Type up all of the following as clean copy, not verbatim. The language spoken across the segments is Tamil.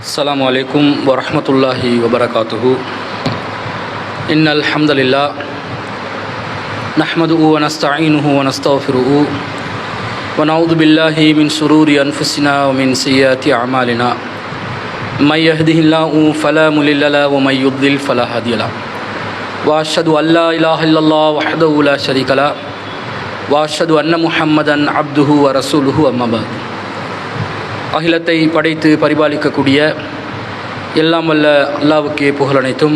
السلام عليكم ورحمة الله وبركاته. إن الحمد لله نحمده ونستعينه ونستغفره ونعوذ بالله من شرور أنفسنا ومن سيئات أعمالنا. من يهده الله فلا مضل له ومن يضلل فلا هادي له. وأشهد أن لا إله إلا الله وحده لا شريك له وأشهد أن محمدا عبده ورسوله أما بعد. அகிலத்தை படைத்து பரிபாலிக்கக்கூடிய எல்லாம் வல்ல அல்லாஹ்வுக்கே புகழனைத்தும்,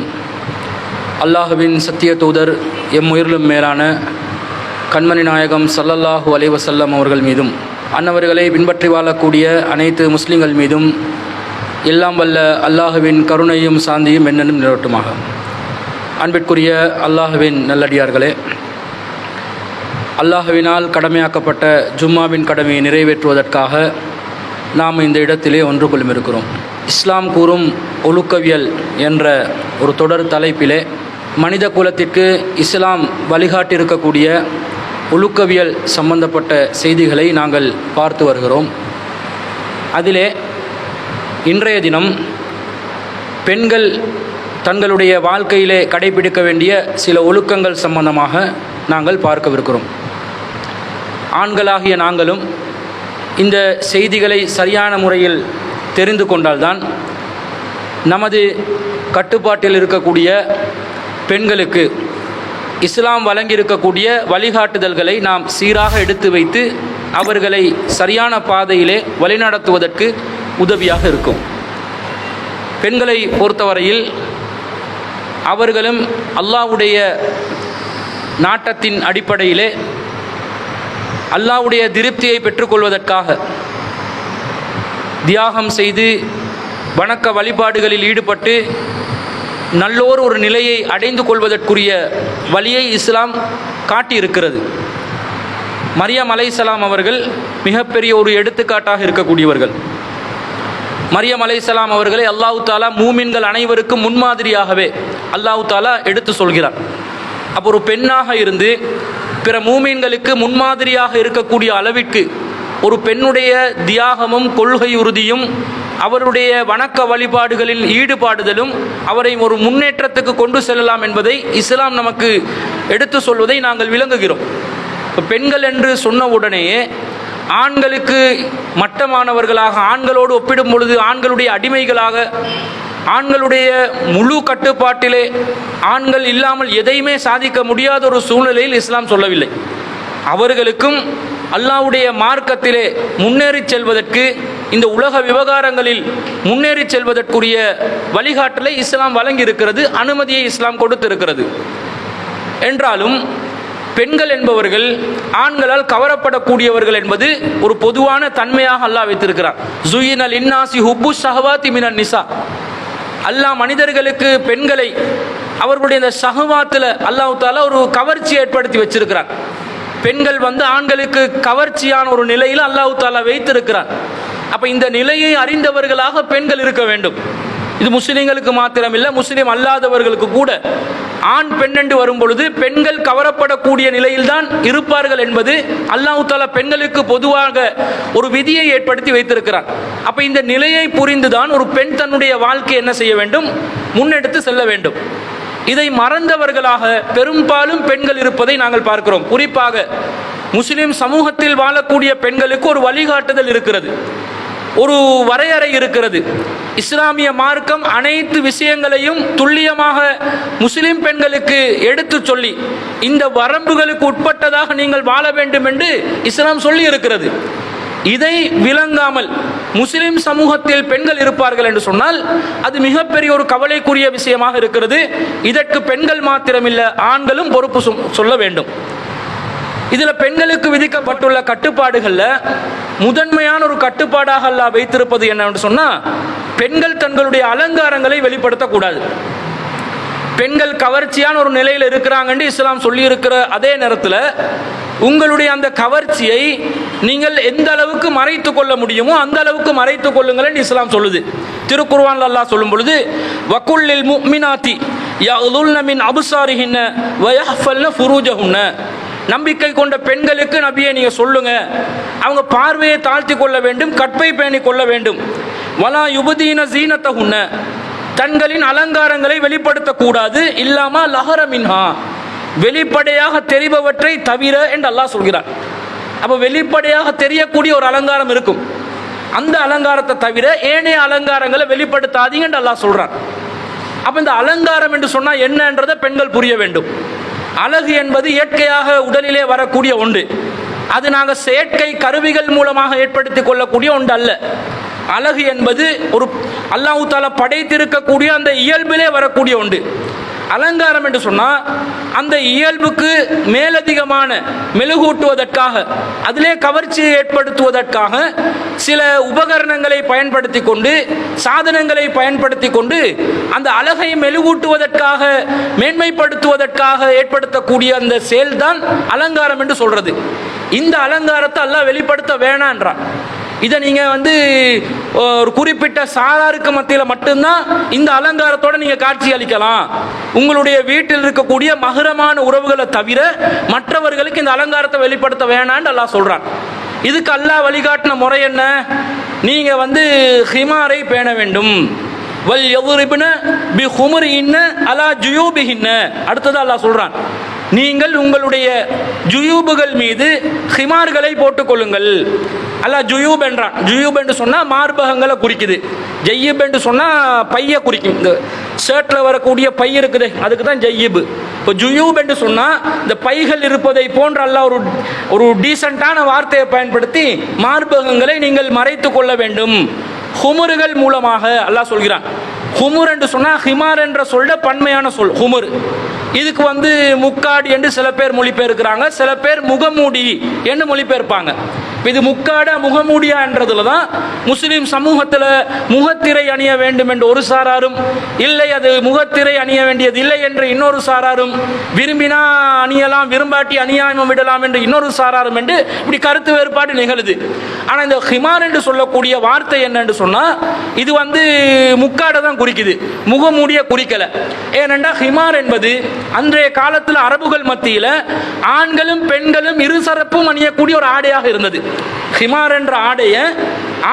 அல்லாஹ்வின் சத்திய தூதர் எம்முயிரிலும் மேலான கண்மணி நாயகம் ஸல்லல்லாஹு அலைஹி வஸல்லம் அவர்கள் மீதும், அன்னவர்களை பின்பற்றி வாழக்கூடிய அனைத்து முஸ்லிம்கள் மீதும் எல்லாம் வல்ல அல்லாஹ்வின் கருணையும் சாந்தியும் என்னென்னும் நிலவட்டுமாக. அன்பிற்குரிய அல்லாஹ்வின் நல்லடியார்களே, அல்லாஹ்வினால் கடமையாக்கப்பட்ட ஜும்மாவின் கடமையை நிறைவேற்றுவதற்காக நாம் இந்த இடத்திலே ஒன்று கொள்ளும் இருக்கிறோம். இஸ்லாம் கூறும் ஒழுக்கவியல் என்ற ஒரு தொடர் தலைப்பிலே மனித குலத்திற்கு இஸ்லாம் வழிகாட்டியிருக்கக்கூடிய ஒழுக்கவியல் சம்பந்தப்பட்ட செய்திகளை நாங்கள் பார்த்து வருகிறோம். அதிலே இன்றைய தினம் பெண்கள் தங்களுடைய வாழ்க்கையிலே கடைபிடிக்க வேண்டிய சில ஒழுக்கங்கள் சம்பந்தமாக நாங்கள் பார்க்கவிருக்கிறோம். ஆண்களாகிய நாங்களும் இந்த செய்திகளை சரியான முறையில் தெரிந்து கொண்டால்தான் நமது கட்டுப்பாட்டில் இருக்கக்கூடிய பெண்களுக்கு இஸ்லாம் வழங்கியிருக்கக்கூடிய வழிகாட்டுதல்களை நாம் சீராக எடுத்து வைத்து அவர்களை சரியான பாதையிலே வழிநடத்துவதற்கு உதவியாக இருக்கும். பெண்களை பொறுத்தவரையில் அவர்களும் அல்லாஹ்வுடைய நாட்டத்தின் அடிப்படையிலே அல்லாஹ்வுடைய திருப்தியை பெற்றுக்கொள்வதற்காக தியாகம் செய்து வணக்க வழிபாடுகளில் ஈடுபட்டு நல்லோர் ஒரு நிலையை அடைந்து கொள்வதற்குரிய வழியை இஸ்லாம் காட்டியிருக்கிறது. மரியம் அலைஹிஸ்ஸலாம் அவர்கள் மிகப்பெரிய ஒரு எடுத்துக்காட்டாக இருக்கக்கூடியவர்கள். மரியம் அலைஹிஸ்ஸலாம் அவர்களை அல்லாஹ் தாலா மூமின்கள் அனைவருக்கும் முன்மாதிரியாகவே அல்லாஹ் தாலா எடுத்து சொல்கிறார். அப்போ ஒரு பெண்ணாக இருந்து பிற மூமின்களுக்கு முன்மாதிரியாக இருக்கக்கூடிய அளவிற்கு ஒரு பெண்ணுடைய தியாகமும் கொள்கை உறுதியும் அவருடைய வணக்க வழிபாடுகளில் ஈடுபாடுதலும் அவரை ஒரு முன்னேற்றத்துக்கு கொண்டு செல்லலாம் என்பதை இஸ்லாம் நமக்கு எடுத்து சொல்வதை நாங்கள் விளங்குகிறோம். பெண்கள் என்று சொன்ன உடனேயே ஆண்களுக்கு மட்டமானவர்களாக, ஆண்களோடு ஒப்பிடும் பொழுது ஆண்களுடைய அடிமைகளாக, ஆண்களுடைய முழு கட்டுப்பாட்டிலே ஆண்கள் இல்லாமல் எதையுமே சாதிக்க முடியாத ஒரு சூழ்நிலையில் இஸ்லாம் சொல்லவில்லை. அவர்களுக்கும் அல்லாஹ்வுடைய மார்க்கத்திலே முன்னேறி செல்வதற்கு, இந்த உலக விவகாரங்களில் முன்னேறி செல்வதற்குரிய வழிகாட்டலை இஸ்லாம் வழங்கியிருக்கிறது, அனுமதியை இஸ்லாம் கொடுத்திருக்கிறது. என்றாலும் பெண்கள் என்பவர்கள் ஆண்களால் கவரப்படக்கூடியவர்கள் என்பது ஒரு பொதுவான தன்மையாக அல்லாஹ் வைத்திருக்கிறார். ஸுய்யினல் இன்னாஸி ஹுப்பு ஷஹவாத்தி மினன் நிசா. அல்லாஹ் மனிதர்களுக்கு பெண்களை அவர்களுடைய இந்த ஷஹவாத்தில் அல்லாஹ் தாலா ஒரு கவர்ச்சி ஏற்படுத்தி வச்சிருக்கிறார். பெண்கள் ஆண்களுக்கு கவர்ச்சியான ஒரு நிலையில் அல்லாஹ் தாலா வைத்திருக்கிறார். அப்போ இந்த நிலையை அறிந்தவர்களாக பெண்கள் இருக்க வேண்டும். இது முஸ்லிம்களுக்கு மாத்திரமில்லை, முஸ்லிம் அல்லாதவர்களுக்கு கூட ஆண் பெண் என்று வரும் பொழுது பெண்கள் கவரப்படக்கூடிய நிலையில்தான் இருப்பார்கள் என்பது அல்லாஹ் தாலா பெண்களுக்கு பொதுவாக ஒரு விதியை ஏற்படுத்தி வைத்திருக்கிறார். அப்ப இந்த நிலையை புரிந்துதான் ஒரு பெண் தன்னுடைய வாழ்க்கை என்ன செய்ய வேண்டும், முன்னெடுத்து செல்ல வேண்டும். இதை மறந்தவர்களாக பெரும்பாலும் பெண்கள் இருப்பதை நாங்கள் பார்க்கிறோம். குறிப்பாக முஸ்லிம் சமூகத்தில் வாழக்கூடிய பெண்களுக்கு ஒரு வழிகாட்டுதல் இருக்கிறது, ஒரு வரையறை இருக்கிறது. இஸ்லாமிய மார்க்கம் அனைத்து விஷயங்களையும் துல்லியமாக முஸ்லிம் பெண்களுக்கு எடுத்து சொல்லி இந்த வரம்புகளுக்கு உட்பட்டதாக நீங்கள் வாழ வேண்டும் என்று இஸ்லாம் சொல்லி இருக்கிறது. இதை விளங்காமல் முஸ்லிம் சமூகத்தில் பெண்கள் இருப்பார்கள் என்று சொன்னால் அது மிகப்பெரிய ஒரு கவலைக்குரிய விஷயமாக இருக்கிறது. இதற்கு பெண்கள் மாத்திரமில்லை, ஆண்களும் பொறுப்பு சொல்ல வேண்டும். இதில் பெண்களுக்கு விதிக்கப்பட்டுள்ள கட்டுப்பாடுகளில் முதன்மையான ஒரு கட்டுப்பாடாக அல்லாஹ் வைத்திருப்பது என்னன்னு சொன்னால், பெண்கள் தங்களுடைய அலங்காரங்களை வெளிப்படுத்தக்கூடாது. பெண்கள் கவர்ச்சியான ஒரு நிலையில் இருக்கிறாங்கன்னு இஸ்லாம் சொல்லி இருக்கிற அதே நேரத்தில் உங்களுடைய அந்த கவர்ச்சியை நீங்கள் எந்த அளவுக்கு மறைத்து கொள்ள முடியுமோ அந்த அளவுக்கு மறைத்து கொள்ளுங்கள் இஸ்லாம் சொல்லுது. திருக்குர்ஆன்ல அல்லாஹ் சொல்லும் பொழுது வகுல்லில் முஃமினாத்தி யகுல்ன மின் அப்சாரிஹின்ன வயஹ்ஃபல்ன ஃபுரூஜஹுன்ன, நம்பிக்கை கொண்ட பெண்களுக்கு நபியை நீங்க சொல்லுங்க, அவங்க பார்வையை தாழ்த்தி கொள்ள வேண்டும், கற்பை பேணி கொள்ள வேண்டும். வலா யுபதீன ஜீனத்தஹுன்ன, தங்களின் அலங்காரங்களை வெளிப்படுத்தக்கூடாது, இல்லாமா லஹர மின்ஹா, வெளிப்படையாக தெரிபவற்றை தவிர என்று அல்லாஹ் சொல்கிறார். அப்போ வெளிப்படையாக தெரியக்கூடிய ஒரு அலங்காரம் இருக்கும், அந்த அலங்காரத்தை தவிர ஏனைய அலங்காரங்களை வெளிப்படுத்தாதீங்க என்று அல்லாஹ் சொல்றான். அப்போ இந்த அலங்காரம் என்று சொன்னால் என்னன்றதை பெண்கள் புரிய வேண்டும். அழகு என்பது இயற்கையாக உடலிலே வரக்கூடிய ஒன்று, அது நாங்கள் செயற்கை கருவிகள் மூலமாக ஏற்படுத்தி கொள்ளக்கூடிய ஒன்று அல்ல. அழகு என்பது ஒரு அல்லாஹ் தஆலா படைத்திருக்கக்கூடிய அந்த இயல்பிலே வரக்கூடிய ஒன்று. அலங்காரம் என்று சொன்னால் அந்த இயல்புக்கு மேலதிகமான மெழுகூட்டுவதற்காக, அதிலே கவர்ச்சியை ஏற்படுத்துவதற்காக சில உபகரணங்களை பயன்படுத்தி கொண்டு, சாதனங்களை பயன்படுத்தி கொண்டு அந்த அழகை மெழுகூட்டுவதற்காக, மேன்மைப்படுத்துவதற்காக ஏற்படுத்தக்கூடிய அந்த செயல்தான் அலங்காரம் என்று சொல்றது. இந்த அலங்காரத்தை அல்லாஹ் வெளிப்படுத்த வேணான்றான். இதை நீங்கள் ஒரு குறிப்பிட்ட சாராருக்கு மத்தியில் மட்டும்தான் இந்த அலங்காரத்தோடு நீங்கள் காட்சி அளிக்கலாம். உங்களுடைய வீட்டில் இருக்கக்கூடிய மகரமான உறவுகளை தவிர மற்றவர்களுக்கு இந்த அலங்காரத்தை வெளிப்படுத்த வேணான்னு அல்லாஹ் சொல்கிறான். இதுக்கு அல்லாஹ் வழிகாட்டின முறை என்ன? நீங்கள் ஹிமாரை பேண வேண்டும். வல் யதுரிப்ன பிஹுமுரிஹின்ன அலா ஜுயூபிஹின்ன, அடுத்தது அல்லாஹ் சொல்கிறான், நீங்கள் உங்களுடைய ஜுயூபுகள் மீது ஹிமார்களை போட்டுக்கொள்ளுங்கள். அல்லாஹ் ஜுயூப் என்றான். ஜுயூப் என்று சொன்னால் மார்பகங்களை குறிக்குது. ஜய்யிப் என்று சொன்னால் பையை குறிக்கும். இந்த ஷர்ட்டில் வரக்கூடிய பை இருக்குது, அதுக்கு தான் ஜய்யிப். இப்போ ஜுயூப் என்று சொன்னால் இந்த பைகள் இருப்பதை போன்ற அல்லாஹ் ஒரு டீசெண்டான வார்த்தையை பயன்படுத்தி மார்பகங்களை நீங்கள் மறைத்து கொள்ள வேண்டும் ஹுமுர்கள் மூலமாக அல்லாஹ் சொல்கிறான். ஹுமுர் என்று சொன்னால் ஹிமார் என்ற சொல்ல பன்மையான சொல் ஹுமுர். இதுக்கு முக்காடு என்று சில பேர் மொழிபெயர்க்கிறாங்க, சில பேர் முகமூடி என்று மொழிபெயர்ப்பாங்க. இது முக்காட முகமூடியா என்றதுல தான் முஸ்லிம் சமூகத்தில் முகத்திரை அணிய வேண்டும் என்று ஒரு சாராரும், இல்லை அது முகத்திரை அணிய வேண்டியது இல்லை என்று இன்னொரு சாராரும், விரும்பினா அணியலாம் விரும்பாட்டி அணியாமல் விடலாம் என்று இன்னொரு சாராரும் என்று இப்படி கருத்து வேறுபாடு நிகழுது. ஆனால் இந்த ஹிமார் என்று சொல்லக்கூடிய வார்த்தை என்னன்னு சொன்னால் இது முக்காடை தான் குறிக்குது, முகமூடிய குறிக்கல. ஏனென்றால் ஹிமார் என்பது அன்றைய காலத்தில் அரபுகள் மத்தியில் ஆண்களும் பெண்களும் இருசரப்பும் அணியக்கூடிய ஒரு ஆடையாக இருந்தது. ஹிமார் என்ற ஆடையை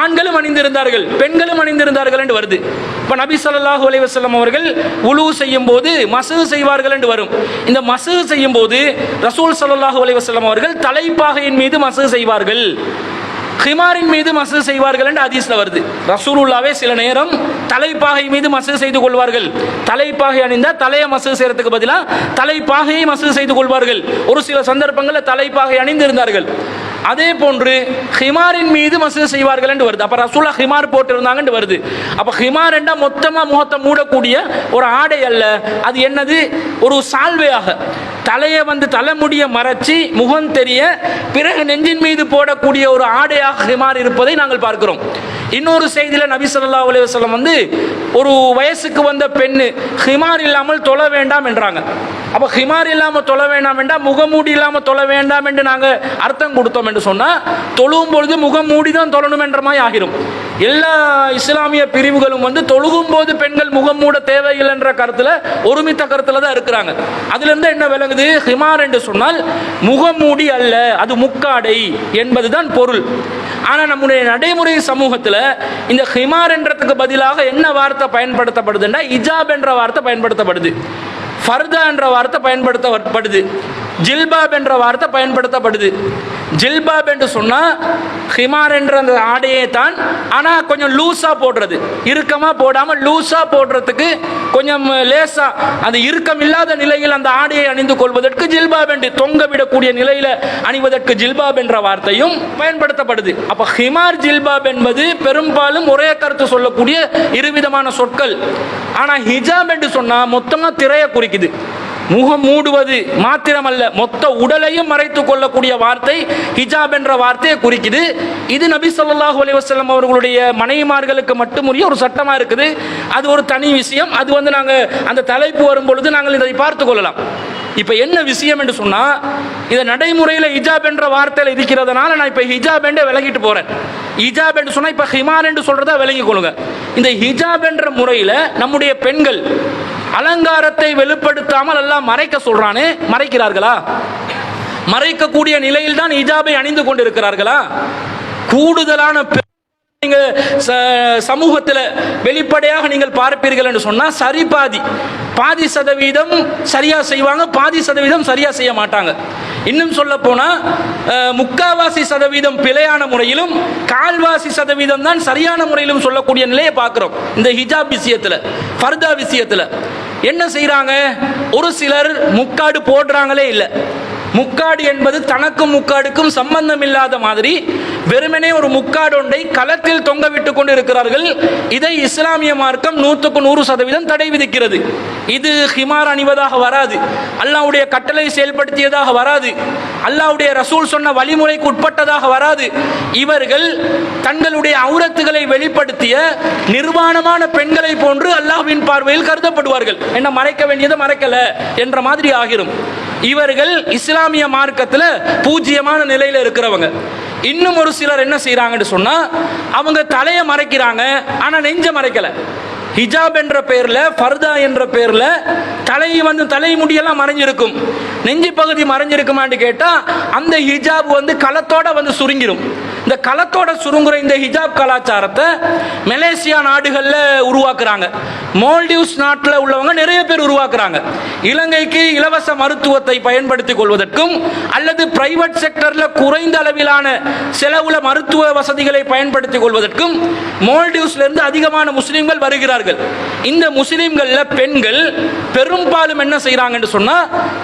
ஆண்களும் அணிந்திருந்தார்கள், பெண்களும் அணிந்திருந்தார்கள் என்று வருது. இப்போ நபி ஸல்லல்லாஹு அலைஹி வஸல்லம் அவர்கள் உலு செய்யும் போது மஸ்ஹ் செய்வார்கள் என்று வரும். இந்த மஸ்ஹ் செய்யும் போது ரசூல் ஸல்லல்லாஹு அலைஹி வஸல்லம் அவர்கள் தலைப்பாகையின் மீது மஸ்ஹ் செய்வார்கள், ஹிமாரின் மீது மஸ்ஹ் செய்வார்கள் என்று ஹதீஸ்ல வருது. ரசூலுல்லாவே சில நேரம் தலைப்பாகை மீது மஸ்ஹ் செய்து கொள்வார்கள். தலைப்பாகை அணிந்தால் தலையை மஸ்ஹ் செய்யறதுக்கு பதிலாக தலைப்பாகையை மஸ்ஹ் செய்து கொள்வார்கள். ஒரு சில சந்தர்ப்பங்களில் தலைப்பாகை அணிந்திருந்தார்கள். அதே போன்று ஹிமாரின் மீது மஸ்ஹ் செய்வார்கள் என்று வருது. அப்போ ரசூலுல்லாஹ் ஹிமார் போட்டிருந்தாங்க என்று வருது. அப்போ ஹிமார் என்றால் மொத்தமாக முகத்தை மூடக்கூடிய ஒரு ஆடை அல்ல, அது என்னது? ஒரு சால்வையாக தலையை தலைமுடியை மறைச்சி முகம் தெரிய பிறகு நெஞ்சின் மீது போடக்கூடிய ஒரு ஆடையாக ஹிமார் இருப்பதை நாங்கள் பார்க்கிறோம். இன்னொரு செய்தியில் நபி ஸல்லல்லாஹு அலைஹி வஸல்லம் ஒரு வயசுக்கு வந்த பெண்ணு ஹிமார் இல்லாமல் தொழ வேண்டாம் என்றாங்க. அப்போ ஹிமார் இல்லாமல் தொழ வேண்டாம் என்றால் முகமூடி இல்லாமல் தொழ வேண்டாம் என்று நாங்கள் அர்த்தம் கொடுத்தோம் என்று சொன்னால் தொழுகும் பொழுது முகமூடி தான் தொழணும் என்ற மாதிரி ஆகிரும். எல்லா இஸ்லாமிய பிரிவுகளும் தொழுகும் போது பெண்கள் முகம் மூட தேவையில்லை என்ற கருத்தில் ஒருமித்த கருத்தில் தான் இருக்கிறாங்க. அதிலிருந்து என்ன விளங்குது? ஹிமார் என்று சொன்னால் முகமூடி அல்ல, அது முக்காடை என்பதுதான் பொருள். ஆனால் நம்முடைய நடைமுறை சமூகத்தில் இந்த ஹிமார் என்றதுக்கு பதிலாக என்ன வார்த்தை பயன்படுத்தப்படுதுன்னா ஹிஜாப் என்ற வார்த்தை பயன்படுத்தப்படுது, ஃபர்தா என்ற வார்த்தை பயன்படுத்தப்படுது, ஜில்பாப் என்ற வார்த்தை பயன்படுத்தப்படுது. ஜில்பாப் என்று சொன்னால் ஹிமார் என்ற அந்த ஆடையை தான், ஆனால் கொஞ்சம் லூஸாக போடுறது, இறுக்கமாக போடாமல் லூஸாக போடுறதுக்கு கொஞ்சம் லேசாக அந்த இறுக்கம் இல்லாத நிலையில் அந்த ஆடையை அணிந்து கொள்வதற்கு ஜில்பாப் என்று, தொங்க விடக்கூடிய நிலையில் அணிவதற்கு ஜில்பாப் என்ற வார்த்தையும் பயன்படுத்தப்படுது. அப்போ ஹிமார் ஜில்பாப் என்பது பெரும்பாலும் ஒரே கருத்து சொல்லக்கூடிய இருவிதமான சொற்கள். ஆனால் ஹிஜாப் என்று சொன்னால் மொத்தமாக திரையை குறிக்குது, முகம் மூடுவது மாத்திரமல்ல மொத்த உடலையும் மறைத்துக் கொள்ளக்கூடிய வார்த்தை ஹிஜாப் என்ற வார்த்தையை குறிக்குது. இது நபி ஸல்லல்லாஹு அலைஹி வஸல்லம் அவர்களுடைய மனைவிமார்களுக்கு மட்டும் உரிய ஒரு சட்டமாக இருக்குது. அது ஒரு தனி விஷயம். அது நாங்கள் அந்த தலைப்பு வரும் பொழுது நாங்கள் இதை பார்த்து கொள்ளலாம். இப்போ என்ன விஷயம் என்று சொன்னால், இதை நடைமுறையில் ஹிஜாப் என்ற வார்த்தையில் இருக்கிறதுனால நான் இப்போ ஹிஜாப் என்று விலகிட்டு போகிறேன். ஹிஜாப் என்று சொன்னால் இப்போ ஹிமார் என்று சொல்கிறதா விளங்கி கொள்ளுங்க. இந்த ஹிஜாப் என்ற முறையில் நம்முடைய பெண்கள் அலங்காரத்தை வெளிப்படுத்தாமல் எல்லாம் மறைக்க சொல்றானே, மறைக்கிறார்களா? மறைக்கக்கூடிய நிலையில் தான் ஹிஜாபை அணிந்து கொண்டிருக்கிறார்களா? கூடுதலான நீங்கள் சமூகத்தில் வெளிப்படையாக நீங்கள் பார்ப்பீர்கள் என்று சொன்னால் சரி பாதி சதவீதம் சரியா செய்வாங்க, பாதி சதவீதம் சரியா செய்ய மாட்டாங்க. இன்னும் சொல்ல போனா 3/4% பிழையான முறையிலும் 1/4% தான் சரியான முறையிலும் சொல்லக்கூடிய நிலையை பார்க்கிறோம். இந்த ஹிஜாப் விஷயத்துல, ஃபர்தா விஷயத்துல என்ன செய்யறாங்க? ஒரு சிலர் முக்காடு போடுறாங்களே இல்லை. முக்காடு என்பது தனக்கும் முக்காடுக்கும் சம்பந்தம் இல்லாத மாதிரி வெறுமனே ஒரு முக்காடு ஒன்றை களத்தில் தொங்க விட்டுக் கொண்டு இருக்கிறார்கள். இதை இஸ்லாமிய மார்க்கம் 100% தடை விதிக்கிறது. இது ஹிமார் அணிவதாக வராது, அல்லாஹ்வுடைய கட்டளை செயல்படுத்தியதாக வராது, அல்லாஹ்வுடைய ரசூல் சொன்ன வழிமுறைக்கு உட்பட்டதாக வராது. இவர்கள் தங்களுடைய ஔரத்துகளை வெளிப்படுத்திய நிர்வாணமான பெண்களை போன்று அல்லாஹ்வின் பார்வையில் கருதப்படுவார்கள். என்ன மறைக்க வேண்டியதை மறைக்கல என்ற மாதிரி ஆகிரும். இவர்கள் இஸ்லாமிய மார்க்கத்தில் பூஜ்யமான நிலையில் இருக்கிறவங்க. இன்னும் ஒரு சிலர் என்ன செய்யறாங்கன்னு சொன்னா, அவங்க தலையை மறைக்கிறாங்க, ஆனா நெஞ்ச மறைக்கல. ஹிஜாப் என்ற பெயர்ல, ஃபர்தா என்ற பெயர்ல தலைமுடியெல்லாம் மறைஞ்சிருக்கும், நெஞ்சு பகுதி மறைஞ்சிருக்குமான்னு கேட்டா அந்த ஹிஜாப் களத்தோட சுருங்கிரும். இந்த களத்தோட சுருங்குற இந்த ஹிஜாப் கலாச்சாரத்தை மலேசியா நாடுகளில் உருவாக்குறாங்க. மால்டிவ்ஸ் நாட்டில் உள்ளவங்க நிறைய பேர் உருவாக்குறாங்க. இலங்கைக்கு இலவச மருத்துவத்தை பயன்படுத்திக் கொள்வதற்கும் அல்லது பிரைவேட் செக்டர்ல குறைந்த அளவிலான செலவுல மருத்துவ வசதிகளை பயன்படுத்திக் கொள்வதற்கும் மால்டிவ்ஸ்ல இருந்து அதிகமான முஸ்லிம்கள் வருகிறார்கள். இந்த முஸ்லிம்கள்ல பெண்கள் பெரும்பாலும் என்ன செய்யறாங்கன்னு சொன்னா,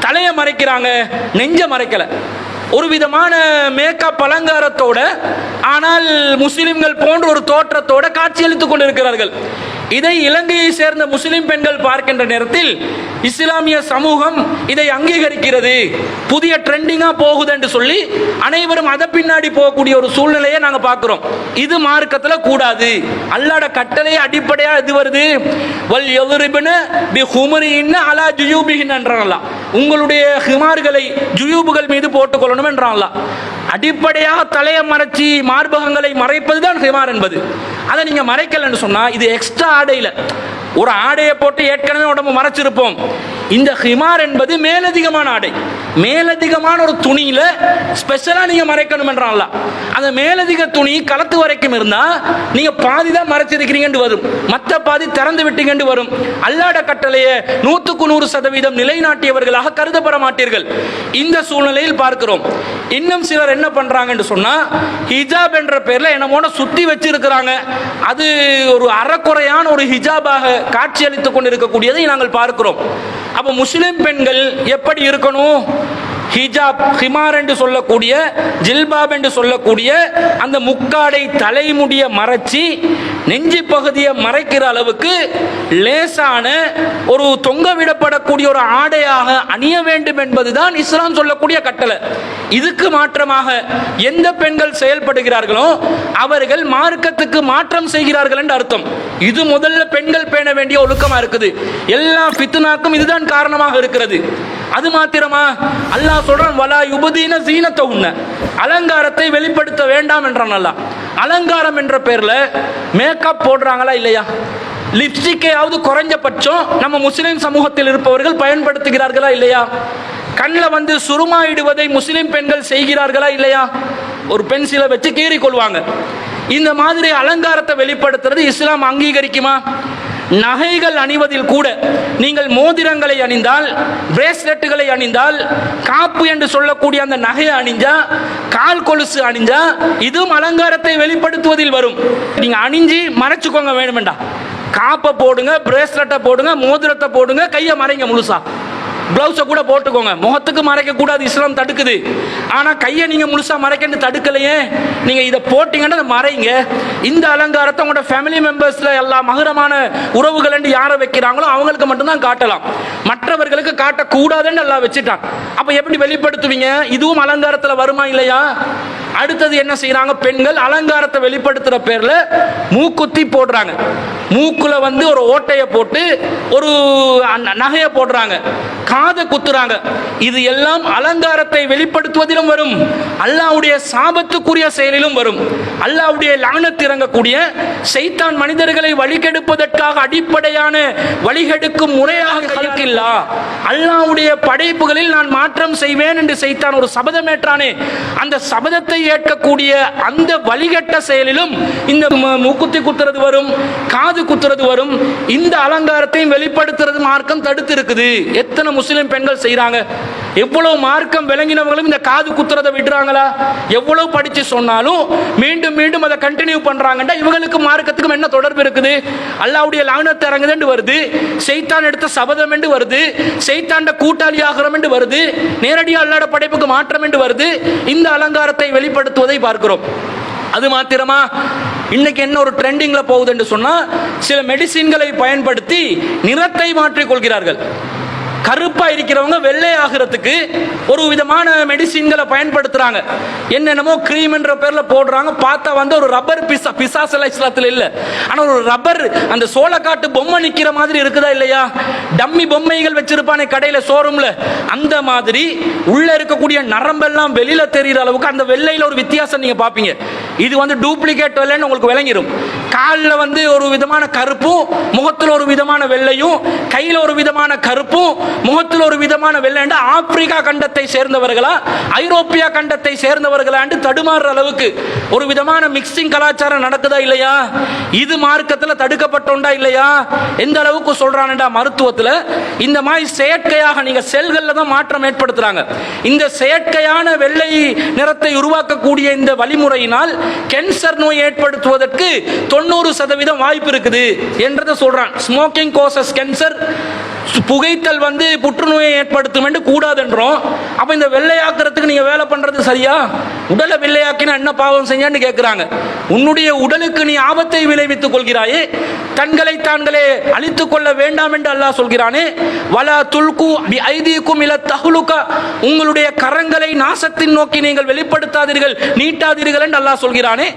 தலையை மறைக்கிறாங்க, நெஞ்ச மறைக்கல. ஒரு விதமான மேக்கப் அலங்காரத்தோட, ஆனால் முஸ்லிம்கள் போன்ற ஒரு தோற்றத்தோட காட்சியளித்துக் கொண்டிருக்கிறார்கள். இதை இலங்கையை சேர்ந்த முஸ்லிம் பெண்கள் பார்க்கின்ற நேரத்தில் இஸ்லாமிய சமூகம் இதை அங்கீகரிக்கிறது, புதிய ட்ரெண்டிங்கா போகுது என்று சொல்லி அனைவரும் அதை பின்னாடி போகக்கூடிய ஒரு சூழ்நிலையை நாங்கள் பார்க்கிறோம். இது மார்க்கத்தில் கூடாது. அல்லாஹ்வுடைய கட்டளையை அடிப்படையா இது வருது, வல் யதுரிபுன பிஹுமரிஹின்ன அலா ஜுயூபிஹின் என்றான். உங்களுடைய ஹிமார்களை ஜுயூபுகள் மீது போட்டுக்கொள்ளணும் என்றான். அடிப்படையாக தலையை மறைச்சி மார்பகங்களை மறைப்பது தான் ஹிமார் என்பது. அதை நீங்க மறைக்கலன்னு சொன்னா, இது எக்ஸ்ட்ரா ஆடையில் ஒரு ஆடையை போட்டு ஏற்கனவே உடம்பு மறைச்சிருப்போம். இந்த ஹிமார் என்பது மேலதிகமான ஆடை, மேலதிகமான ஒரு துணியில ஸ்பெஷலா நீங்க மறைக்கணும் என்றான்ல. அந்த மேலதிக துணி களத்து வரைக்கும் இருந்தா நீங்க பாதி தான் மறைச்சிருக்கிறீங்க வரும், மற்ற பாதி திறந்து விட்டீங்க வரும். அல்லாஹ்வுடைய கட்டளையை 100% நிலைநாட்டியவர்களாக கருதப்பட மாட்டீர்கள். இந்த சூழ்நிலையில் பார்க்கிறோம். இன்னும் சிலர் என்ன பண்றாங்கன்னு சொன்னா, ஹிஜாப் என்ற பெயர்ல என்னமோட சுத்தி வச்சிருக்கிறாங்க. அது ஒரு அறக்குறையான ஒரு ஹிஜாபாக காட்சியளித்துக் கொண்டிருக்கக்கூடியதை நாங்கள் பார்க்கிறோம். அப்ப முஸ்லிம் பெண்கள் எப்படி இருக்கணும்? ஹிஜாப், ஹிமார் என்று சொல்லக்கூடிய, ஜில்பாப் என்று சொல்லக்கூடிய அந்த முக்காடை தலைமுடிய மறைச்சி நெஞ்சு பகுதியை மறைக்கிற அளவுக்கு லேசான ஒரு தொங்க விடப்படக்கூடிய ஒரு ஆடையாக அணிய வேண்டும் என்பதுதான் இஸ்லாம் சொல்லக்கூடிய கட்டளை. இதுக்கு மாற்றமாக எந்த பெண்கள் செயல்படுகிறார்களோ அவர்கள் மார்க்கத்துக்கு மாற்றம் செய்கிறார்கள் என்று அர்த்தம். இது முதல்ல பெண்கள் பேண வேண்டிய ஒழுக்கமா இருக்குது. எல்லா ஃபித்னாக்கும் இதுதான் காரணமாக இருக்கிறது. அது மாத்திரமா? அல்லாஹ் சொல்றான், வலா யுபதீன ஸீனத்தஹுன்ன, அலங்காரத்தை வெளிப்படுத்த வேண்டாம் என்றான் அல்லாஹ். அலங்காரம் என்ற பெயர்ல மேக்கப் போடுறாங்களா இல்லையா? லிப்ஸ்டிக்கையாவது குறைஞ்சபட்சம் நம்ம முஸ்லிம் சமூகத்தில் இருப்பவர்கள் பயன்படுத்துகிறார்களா இல்லையா? கண்ணில் சுருமா இடுவதை முஸ்லிம் பெண்கள் செய்கிறார்களா இல்லையா? ஒரு பென்சிலை வச்சு கீறி கொள்வாங்க. இந்த மாதிரி அலங்காரத்தை வெளிப்படுத்துறது இஸ்லாம் அங்கீகரிக்குமா? நகைகள் அணிவதில் கூட நீங்கள் மோதிரங்களை அணிந்தால், பிரேஸ்லெட்டுகளை அணிந்தால், காப்பு என்று சொல்லக்கூடிய அந்த நகையை அணிஞ்சா, கால் கொலுசு அணிஞ்சா, இதுவும் அலங்காரத்தை வெளிப்படுத்துவதில் வரும். நீங்க அணிஞ்சி மறைச்சுக்கோங்க வேணுமெண்டா, காப்பை போடுங்க, பிரேஸ்லெட்டை போடுங்க, மோதிரத்தை போடுங்க, கையை மறைங்க முழுசா, பிளவுஸை கூட போட்டுக்கோங்க. முகத்துக்கு மறைக்க கூடாது, இஸ்லாம் தடுக்குது. ஆனா கையை நீங்க முழுசா மறைக்கன்னு தடுக்கலையே. நீங்க இதை போட்டீங்கன்னா மறைங்க. இந்த அலங்காரத்தை உங்களோட ஃபேமிலி மெம்பர்ஸ்ல எல்லா மகரமான உறவுகள் என்று யாரை வைக்கிறாங்களோ அவங்களுக்கு மட்டும்தான் காட்டலாம், மற்றவர்களுக்கு காட்டக்கூடாதுன்னு எல்லாம் வச்சுட்டாங்க. அப்ப எப்படி வெளிப்படுத்துவீங்க? இதுவும் அலங்காரத்துல வருமா இல்லையா? அடுத்தது என்ன செய்யறாங்க? பெண்கள் அலங்காரத்தை வெளிப்படுத்துற பேர்ல மூக்குத்தி போடுறாங்க. மூக்குல ஒரு ஓட்டையை போட்டு ஒரு நகையை போடுறாங்க. காதை குத்துறாங்க. இது எல்லாம் அலங்காரத்தை வெளிப்படுத்துவதிலும் வரும், அல்லாஹ்வுடைய சாபத்துக்குரிய செயலிலும் வரும். அல்லாஹ்வுடைய லானத் இறங்கக்கூடிய ஷைத்தான் மனிதர்களை வழிகெடுப்பதற்காக அடிப்படையான வழிகெடுக்கும் முறையாக கலக்கில்லா, அல்லாஹ்வுடைய படைப்புகளில் நான் மாற்றம் செய்வேன் என்று ஷைத்தான் ஒரு சபதமேற்றானே, அந்த சபதத்தை ஏற்கக்கூடிய அந்த வழிகட்ட செயலிலும் இந்த மூக்குத்தி குத்துறது வரும், காது குத்துறது வரும். இந்த அலங்காரத்தையும் வெளிப்படுத்துறது மார்க்கம் தடுத்து இருக்குது. எத்தனை முஸ்லிம் பெண்கள் செய்யறாங்க? எவ்வளவு மார்க்கம் விளங்கினவங்களும் இந்த காது குத்துறதை விடுறாங்களா? எவ்வளவு படிச்சு சொன்னாலும் மீண்டும் மீண்டும் அதை கண்டினியூ பண்றாங்கடா. இவங்களுக்கு மார்க்கத்துக்கும் என்ன தொடர்பு இருக்குது? அல்லாஹ்வுடைய லானத் இறங்குது வருது, ஷைத்தான் எடுத்த சபதம் என்று வருது, ஷைத்தான்ட கூட்டாளி ஆகிறோம் என்று வருது, நேரடியாக அல்லாஹ்வுடைய படைப்புக்கு மாற்றம் என்று வருது. இந்த அலங்காரத்தை வெளிப்படுத்துவதை பார்க்கிறோம். அது மாத்திரமா? இன்னைக்கு என்ன ஒரு ட்ரெண்டிங்ல போகுது என்று சொன்னா, சில மெடிசின்களை பயன்படுத்தி நிறத்தை மாற்றிக் கொள்கிறார்கள். கருப்பா இருக்கிறவங்க வெள்ளை ஆகிறதுக்கு ஒரு விதமான மெடிசின்களை பயன்படுத்துறாங்க. என்னென்னமோ கிரீம் என்ற பேர்ல போடுறாங்க. பார்த்தா வந்து ஒரு ரப்பர் பிசாசல இஸ்லாத்துல இல்ல, ஆனா ஒரு ரப்பர் அந்த சோளக்காட்டு பொம்மை நிக்கிற மாதிரி இருக்குதா இல்லையா? டம்மி பொம்மைகள் வச்சிருப்பானே கடையில ஷோரூம்ல, அந்த மாதிரி உள்ள இருக்கக்கூடிய நரம்பெல்லாம் வெளியில தெரிகிற அளவுக்கு அந்த வெள்ளையில ஒரு வித்தியாசம் நீங்க பாப்பீங்க. இது வந்து டூப்ளிகேட் வெள்ளைன்னு உங்களுக்கு விளங்கிடும். காலில் வந்து ஒரு விதமான கருப்பும், முகத்தில் ஒரு விதமான வெள்ளையும், கையில் ஒரு விதமான கருப்பும், முகத்தில் ஒரு விதமான வெள்ளை. ஆப்பிரிக்கா கண்டத்தை சேர்ந்தவர்களா ஐரோப்பிய கண்டத்தை சேர்ந்தவர்களா தடுமாறுற அளவுக்கு ஒரு விதமான மிக்சிங் கலாச்சாரம் நடக்குதா இல்லையா? இது மார்க்கத்தில் தடுக்கப்பட்டோண்டா இல்லையா? எந்த அளவுக்கு சொல்றான்டா மருத்துவத்தில் இந்த மாதிரி செயற்கையாக நீங்க செல்கள்ல தான் மாற்றம் ஏற்படுத்துறாங்க. இந்த செயற்கையான வெள்ளை நிறத்தை உருவாக்கக்கூடிய இந்த வழிமுறையினால் கேன்சர் நோய் ஏற்படுத்துவதற்கு 90% வாய்ப்பு இருக்குது என்றதை சொல்றான். ஸ்மோக்கிங் கோசஸ் கேன்சர், புகைத்தல் வந்து புற்றுநோயை ஏற்படுத்தும் என்று கூடாது என்றோம். அப்ப இந்த வெள்ளையாக்குறதுக்கு நீங்க வேலை பண்றது சரியா? உடலை வெள்ளையாக்கினா என்ன பாவம் செஞ்சான்னு கேட்கிறாங்க. உன்னுடைய உடலுக்கு நீ ஆபத்தை விளைவித்துக் கொள்கிறாயே, தங்களை தாங்களே அழித்துக் கொள்ள வேண்டாம் என்று அல்லாஹ் சொல்கிறானே. வலா துல்கு பி ஐதீக்கும் இல தஹ்லுகா, உங்களுடைய கரங்களை நாசத்தின் நோக்கி நீங்கள் வெளிப்படுத்தாதீர்கள், நீட்டாதீர்கள் என்று அல்லாஹ் சொல்கிறானே.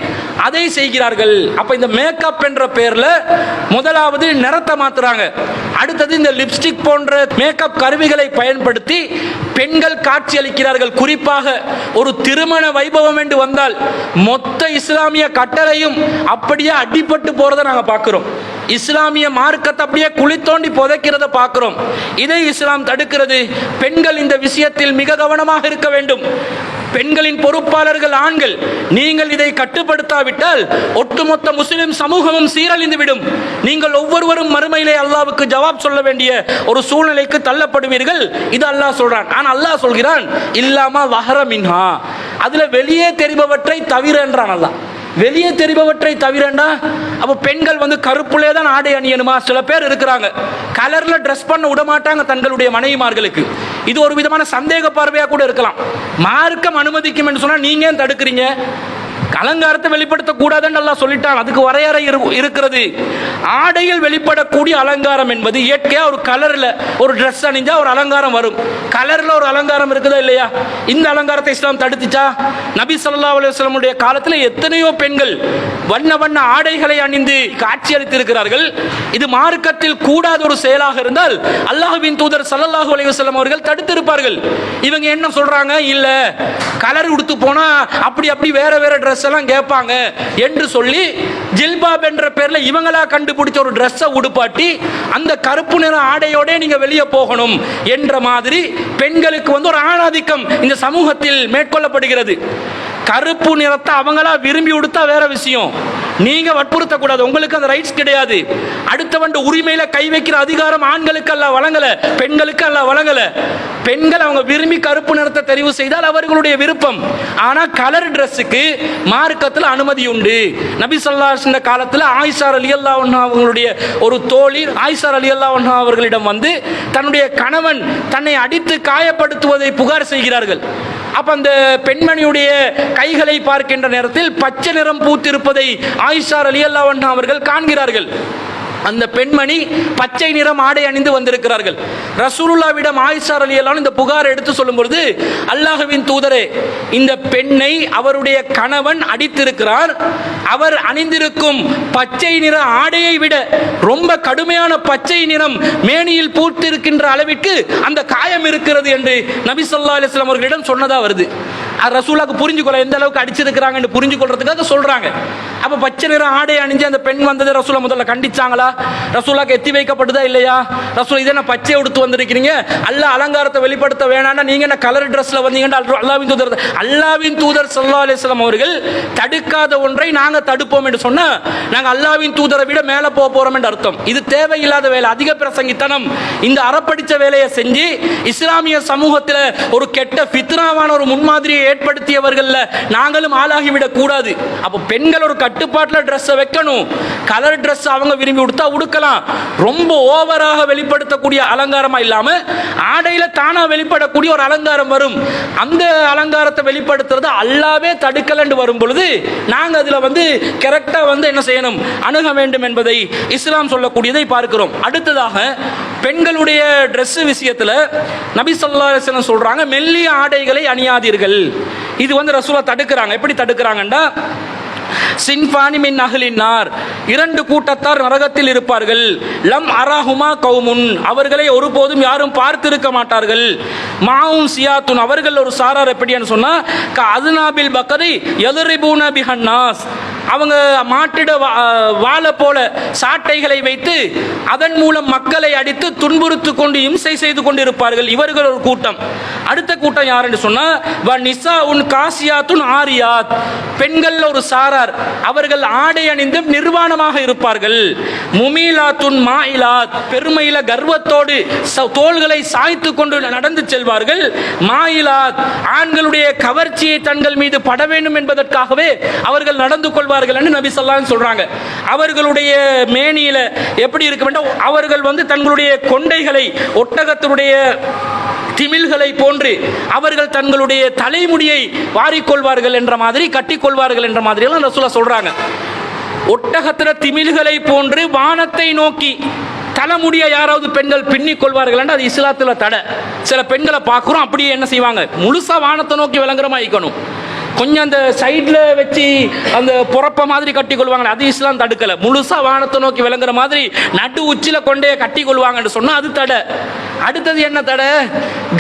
அதை செய்கிறார்கள். அப்ப இந்த மேக்கப் என்ற பெயர்ல முதலாவது நிறத்தை மாத்துறாங்க. அடுத்தது இந்த லிப்ஸ்டிக் போன்ற மேக்கப் கருவிகளை பயன்படுத்தி பெண்கள் காட்சி அளிக்கிறார்கள். குறிப்பாக ஒரு திருமண வைபவம் என்று வந்தால் மொத்த இஸ்லாமிய கட்டளையும் அப்படியே அடிபட்டு போறதை நாங்க பார்க்கிறோம். இஸ்லாமிய மார்க்கத்தை அப்படியே குழி தோண்டி புதைக்கிறத பார்க்கிறோம். இதை இஸ்லாம் தடுக்கிறது. பெண்கள் இந்த விஷயத்தில் மிக கவனமாக இருக்க வேண்டும். பெண்களின் பொறுப்பாளர்கள் ஆண்கள், நீங்கள் இதை கட்டுப்படுத்தாவிட்டால் ஒட்டுமொத்த முஸ்லிம் சமூகமும் சீரழிந்து விடும். நீங்கள் ஒவ்வொருவரும் மறுமையிலே அல்லாஹ்வுக்கு ஜவாப் சொல்ல வேண்டிய ஒரு சூழ்நிலைக்கு தள்ளப்படுவீர்கள். இது அல்லாஹ் சொல்றான். ஆனா அல்லாஹ் சொல்கிறான் இல்லாம வஹர மின்ஹா, அதுல வெளியே தெரிபவற்றை தவிர என்றான் அல்லாஹ். வெளியே தெரிபவற்றை தவிரண்டா அப்ப பெண்கள் வந்து கருப்புலே தான் ஆடை அணியணுமா? சில பேர் இருக்கிறாங்க கலர்ல ட்ரெஸ் பண்ண விட மாட்டாங்க தங்களுடைய மனைவிமார்களுக்கு. இது ஒரு விதமான சந்தேக பார்வையா கூட இருக்கலாம். மார்க்கம் அனுமதிக்கும் என்று சொன்னா நீங்க ஏன் தடுக்கிறீங்க? அலங்காரத்தை வெளிப்படுத்த கூடாதுன்னு அல்லாஹ் சொல்லிட்டான். அதுக்கு வரையறை இருக்கிறது. ஆடையில் வெளிப்படக்கூடிய அலங்காரம் என்பது இயற்கையா ஒரு கலர்ல ஒரு ட்ரெஸ் அணிஞ்சா ஒரு அலங்காரம் வரும். கலர்ல ஒரு அலங்காரம் இருக்குதா இல்லையா? இந்த அலங்காரத்தை இஸ்லாம் தடுத்துச்சா? நபி ஸல்லல்லாஹு அலைஹி வஸல்லம் உடைய காலத்தில் எத்தனையோ பெண்கள் வண்ண வண்ண ஆடைகளை அணிந்து காட்சி அளித்திருக்கிறார்கள். இது மார்க்கத்தில் கூடாத ஒரு செயலாக இருந்தால் அல்லாஹ்வின் தூதர் ஸல்லல்லாஹு அலைஹி வஸல்லம் அவர்கள் தடுத்திருப்பார்கள். இவங்க என்ன சொல்றாங்க? இல்ல கலர் உடுத்து போனா அப்படி அப்படி வேற வேற ட்ரெஸ் எல்லாம் கேட்பாங்க என்று சொல்லி ஜில்பாப் என்ற பேர்ல இவங்களா கண்டுபிடிச்ச ஒரு ட்ரெஸ்ஸை உடுப்பாட்டி அந்த கருப்பு நிற ஆடையோட நீங்க வெளியே போகணும் என்ற மாதிரி பெண்களுக்கு வந்து ஒரு ஆணாதிக்கம் இந்த சமூகத்தில் மேற்கொள்ளப்படுகிறது. கருப்பு நிறத்தை அவங்களா விரும்பி உடுத்தா வேற விஷயம், நீங்க வற்புறுத்தக்கூடாது, உங்களுக்கு அந்த ரைட்ஸ் கிடையாது. அடுத்தவன் உரிமையில கை வைக்கிற அதிகாரம் ஆண்களுக்கு அல்ல வழங்கல, பெண்களுக்கு அல்ல வழங்கல. பெண்கள் அவங்க விரும்பி கருப்பு நிறத்தை தெரிவு செய்தால் அவர்களுடைய விருப்பம். ஆனா கலர் டிரெஸ்ஸுக்கு மார்க்கத்தில் அனுமதி உண்டு. நபி ஸல்லல்லாஹு அலைஹி வஸல்லம் காலத்தில் ஆயிஷா ரலியல்லாஹு அன்ஹா அவங்களுடைய ஒரு தோழி ஆயிஷா ரலியல்லாஹு அன்ஹா அவர்களிடம் வந்து தன்னுடைய கணவன் தன்னை அடித்து காயப்படுத்துவதை புகார் செய்கிறார்கள். அப்ப அந்த பெண்மணியுடைய கைகளை பார்க்கின்ற நேரத்தில் பச்சை நிறம் பூத்திருப்பதை ஆயிஷா ரலியல்லாஹு அன்ஹா அவர்கள் காண்கிறார்கள். அந்த பெண்மணி பச்சை நிறம் ஆடை அணிந்து வந்திருக்கிறார்கள். ரசூலுல்லாவிடம் ஆயிஷா ரலியல்லாஹு அன்ஹா இந்த புகார் எடுத்து சொல்லும் பொழுது, அல்லாஹ்வின் தூதரே, இந்த பெண்ணை அவருடைய கணவன் அடித்திருக்கிறார், அவர் அணிந்திருக்கும் பச்சை நிற ஆடையை விட ரொம்ப கடுமையான பச்சை நிறம் மேனியில் பூத்திருக்கின்ற அளவிற்கு அந்த காயம் இருக்கிறது என்று நபி ஸல்லல்லாஹு அலைஹி வஸல்லம் அவர்களிடம் சொன்னதா வருது. ரசூலுல்லாஹ்க்கு புரிஞ்சுக்கொள்ள எந்த அளவுக்கு அடிச்சிருக்கிறாங்கன்னு புரிஞ்சு கொள்றதுக்காக சொல்றாங்க. அப்ப பச்சை நிற ஆடை அணிஞ்சு அந்த பெண் வந்தது ரசூலுல்லாஹ் முதல்ல கண்டிச்சாங்களா? ரசூலுல்லாஹ்க்கு எத்தி வைக்கப்படுதா இல்லையா? ரசூல் இதை நான் பச்சை உடுத்து வந்திருக்கிறீங்க, அல்லாஹ் அலங்காரத்தை வெளிப்படுத்த வேணாம்னா நீங்க என்ன கலர் ட்ரெஸ்ல வந்தீங்கன்னா அல்லாஹ்வின் தூதர் ஸல்லல்லாஹு அலைஹி வஸல்லம் அவர்கள் தடுக்காத ஒன்றை நாங்க தடுப்போம் என்று சொன்னா நாங்க அல்லாஹ்வின் தூதரை விட மேல போறோம் என்று அர்த்தம். இது தேவையில்லாத வேலை, அதிக பிரசங்கித்தனம். இந்த அறப்படிச்ச வேலையை செஞ்சு இஸ்லாமிய சமூகத்தில் ஒரு கெட்ட ஃபித்னாவான ஒரு முன்மாதிரியை ஏற்படுத்தியவர்கள் நாங்களும் ஆளாகிவிடக் கூடாது. அப்போ பெண்கள் ஒரு கட்டுப்பாட்டில் ட்ரெஸ்ஸை வைக்கணும். கலர் ட்ரெஸ் அவங்க விரும்பி உடுத்தா உடுக்கலாம். ரொம்ப ஓவராக வெளிப்படுத்தக்கூடிய அலங்காரமா இல்லாம ஆடையில தானா வெளிப்படக்கூடிய ஒரு அலங்காரம் வரும். அந்த அலங்காரத்தை வெளிப்படுத்துறது அல்லாவே தடுக்கலன்னு வரும் பொழுது நாங்க அதுல கரெக்டா என்ன செய்யணும், அணுக வேண்டும் என்பதை இஸ்லாம் சொல்லக்கூடியதை பார்க்கிறோம். அடுத்ததாக பெண்களுடைய ட்ரெஸ் விஷயத்துல நபி ஸல்லல்லாஹு அலைஹி வஸல்லம் சொல்றாங்க, மெல்லிய ஆடைகளை அணியாதீர்கள். இது ரசூலுல்லாஹ் தடுக்கிறாங்க. எப்படி தடுக்கிறாங்கண்டா, சின்ஃபானி மின் அஹ்லின் நார், இரண்டு கூட்டத்தார் நரகத்தில் இருப்பார்கள். லம் அரஹுமா கௌமுன், அவர்களை ஒருபோதும் யாரும் பார்த்திருக்க மாட்டார்கள். மாவும் சியாத்துன், அவர்கள் ஒரு சாரார். எப்படின்னு சொன்னா, கஅதுனாபில் பக்கரி யதுரிபூன பிஹன்னாஸ், அவங்க மாட்டிட வாளை போல சாட்டைகளை வைத்து அதன் மூலம் மக்களை அடித்து துன்புறுத்து கொண்டு இம்சை செய்து கொண்டிருப்பார்கள். இவர்கள் ஒரு கூட்டம். அடுத்த கூட்டம் யாருன்னு சொன்னா, வ நிசாஉன் காசியாத்துன் ஆரியாத், பெண்கள் ஒரு சாரார். அவர்கள் ஆடை அணிந்து நிர்வாணமாக இருப்பார்கள். முமீலாத்துன் மாயிலாத், பெருமையில கர்வத்தோடு தோள்களை சாய்த்து கொண்டு நடந்து செல்வார்கள். மாயிலாத், ஆண்களுடைய கவர்ச்சியை தங்கள் மீது பட வேண்டும் என்பதற்காகவே அவர்கள் நடந்து கொள்வார்கள் என்று நபி ஸல்லல்லாஹு அலைஹி வஸல்லம் சொல்றாங்க. அவர்களுடைய மேனியில எப்படி இருக்க வேண்டும், அவர்கள் தங்களுடைய கொண்டைகளை ஒட்டகத்துடைய திமில்களை போன்று அவர்கள் தங்களுடைய தலைமுடியை வாரிக்கொள்வார்கள் என்ற மாதிரி, கட்டிக்கொள்வார்கள் என்ற மாதிரி எல்லாம் ரசூலுல்லாஹ் சொல்றாங்க. ஒட்டகத்திர திமில்களை போன்று வானத்தை நோக்கி தலைமுடிய யாராவது பெண்கள் பின்னிக் கொள்வார்கள் என்று அது இஸ்லாத்துல தடை. சில பெண்களை பார்க்கிறோம், அப்படியே என்ன செய்வாங்க, முழுசா வானத்தை நோக்கி விளங்குறமா இருக்கணும். கொஞ்சம் அந்த சைடில் வச்சு அந்த புறப்ப மாதிரி கட்டி கொள்வாங்க, அது இஸ்லாம் தடுக்கலை. முழுசா வானத்தை நோக்கி விளங்குற மாதிரி நடு உச்சில கொண்டே கட்டி கொள்வாங்கன்னு சொன்னா அது தடை. அடுத்தது என்ன தடை,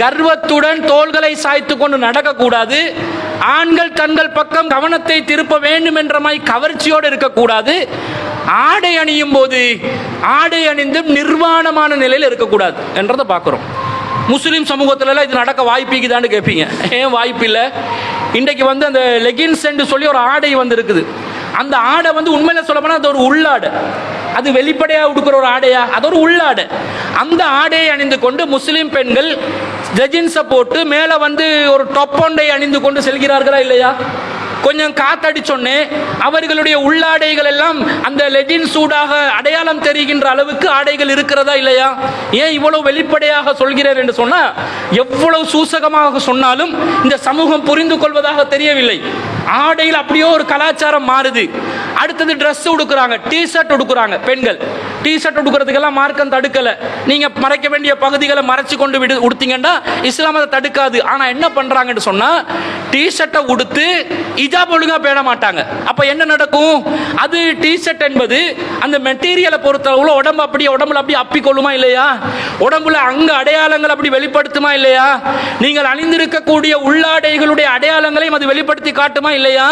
கர்வத்துடன் தோள்களை சாய்த்து கொண்டு நடக்கக்கூடாது. ஆண்கள் தங்கள் பக்கம் கவனத்தை திருப்ப வேண்டும் என்ற மாதிரி கவர்ச்சியோடு இருக்கக்கூடாது. ஆடை அணியும் போது ஆடை அணிந்து நிர்வாணமான நிலையில் இருக்கக்கூடாது என்றதை பார்க்கிறோம். முஸ்லீம் சமூகத்துல இது நடக்க வாய்ப்புக்குதான்னு கேட்பீங்க. ஏன் வாய்ப்பு இல்லை? இன்றைக்கு அந்த லெகின்ஸ் என்று சொல்லி ஒரு ஆடை இருக்குது. அந்த ஆடை உண்மையில சொல்ல போனா அது ஒரு உள்ளாடை. அது வெளிப்படையா உடுக்கிற ஒரு ஆடையா? அது ஒரு உள்ளாடை. அந்த ஆடையை அணிந்து கொண்டு முஸ்லீம் பெண்கள் லெகின்ஸை போட்டு மேலே ஒரு டொப்பொண்டை அணிந்து கொண்டு செல்கிறார்களா இல்லையா? கொஞ்சம் காத்தடிச்சொன்னே அவர்களுடைய உள்ளாடைகள் எல்லாம் அந்த லெஜின் சூடாக அடையாளம் தெரிகின்ற அளவுக்கு ஆடைகள் இருக்கிறதா இல்லையா? ஏன் இவ்வளவு வெளிப்படையாக சொல்கிறேன் என்று சொன்னா, எவ்வளவு சூசகமாக சொன்னாலும் இந்த சமூகம் புரிந்து கொள்வதாக தெரியவில்லை. ஆடையில் அப்படியே ஒரு கலாச்சாரம் மாறுது. அடுத்தது ட்ரெஸ் உடுக்குறாங்க, டிஷர்ட் உடுக்குறாங்க பெண்கள். டிஷர்ட் உடுக்கிறதுக்கெல்லாம் மார்க்கம் தடுக்கல. நீங்க மறைக்க வேண்டிய பகுதிகளை மறைச்சு கொண்டு உடுத்தீங்கன்னா இஸ்லாம் அதை தடுக்காது. ஆனா என்ன பண்றாங்கன்னு சொன்னா, டிஷர்ட்டை உடுத்து ஹிஜாப் ஒழுங்கா பேண மாட்டாங்க. அப்ப என்ன நடக்கும், அது டிஷர்ட் என்பது அந்த மெட்டீரியலை பொறுத்தளவுல உடம்புல அப்படியே அப்பிக்கொள்ளுமா இல்லையா? உடம்புல அங்க அடையாளங்கள் அப்படி வெளிப்படுத்துமா இல்லையா? நீங்கள் அணிந்திருக்கக்கூடிய உள்ளாடைகளுடைய அடையாளங்களையும் அது வெளிப்படுத்தி காட்டுமா இல்லையா?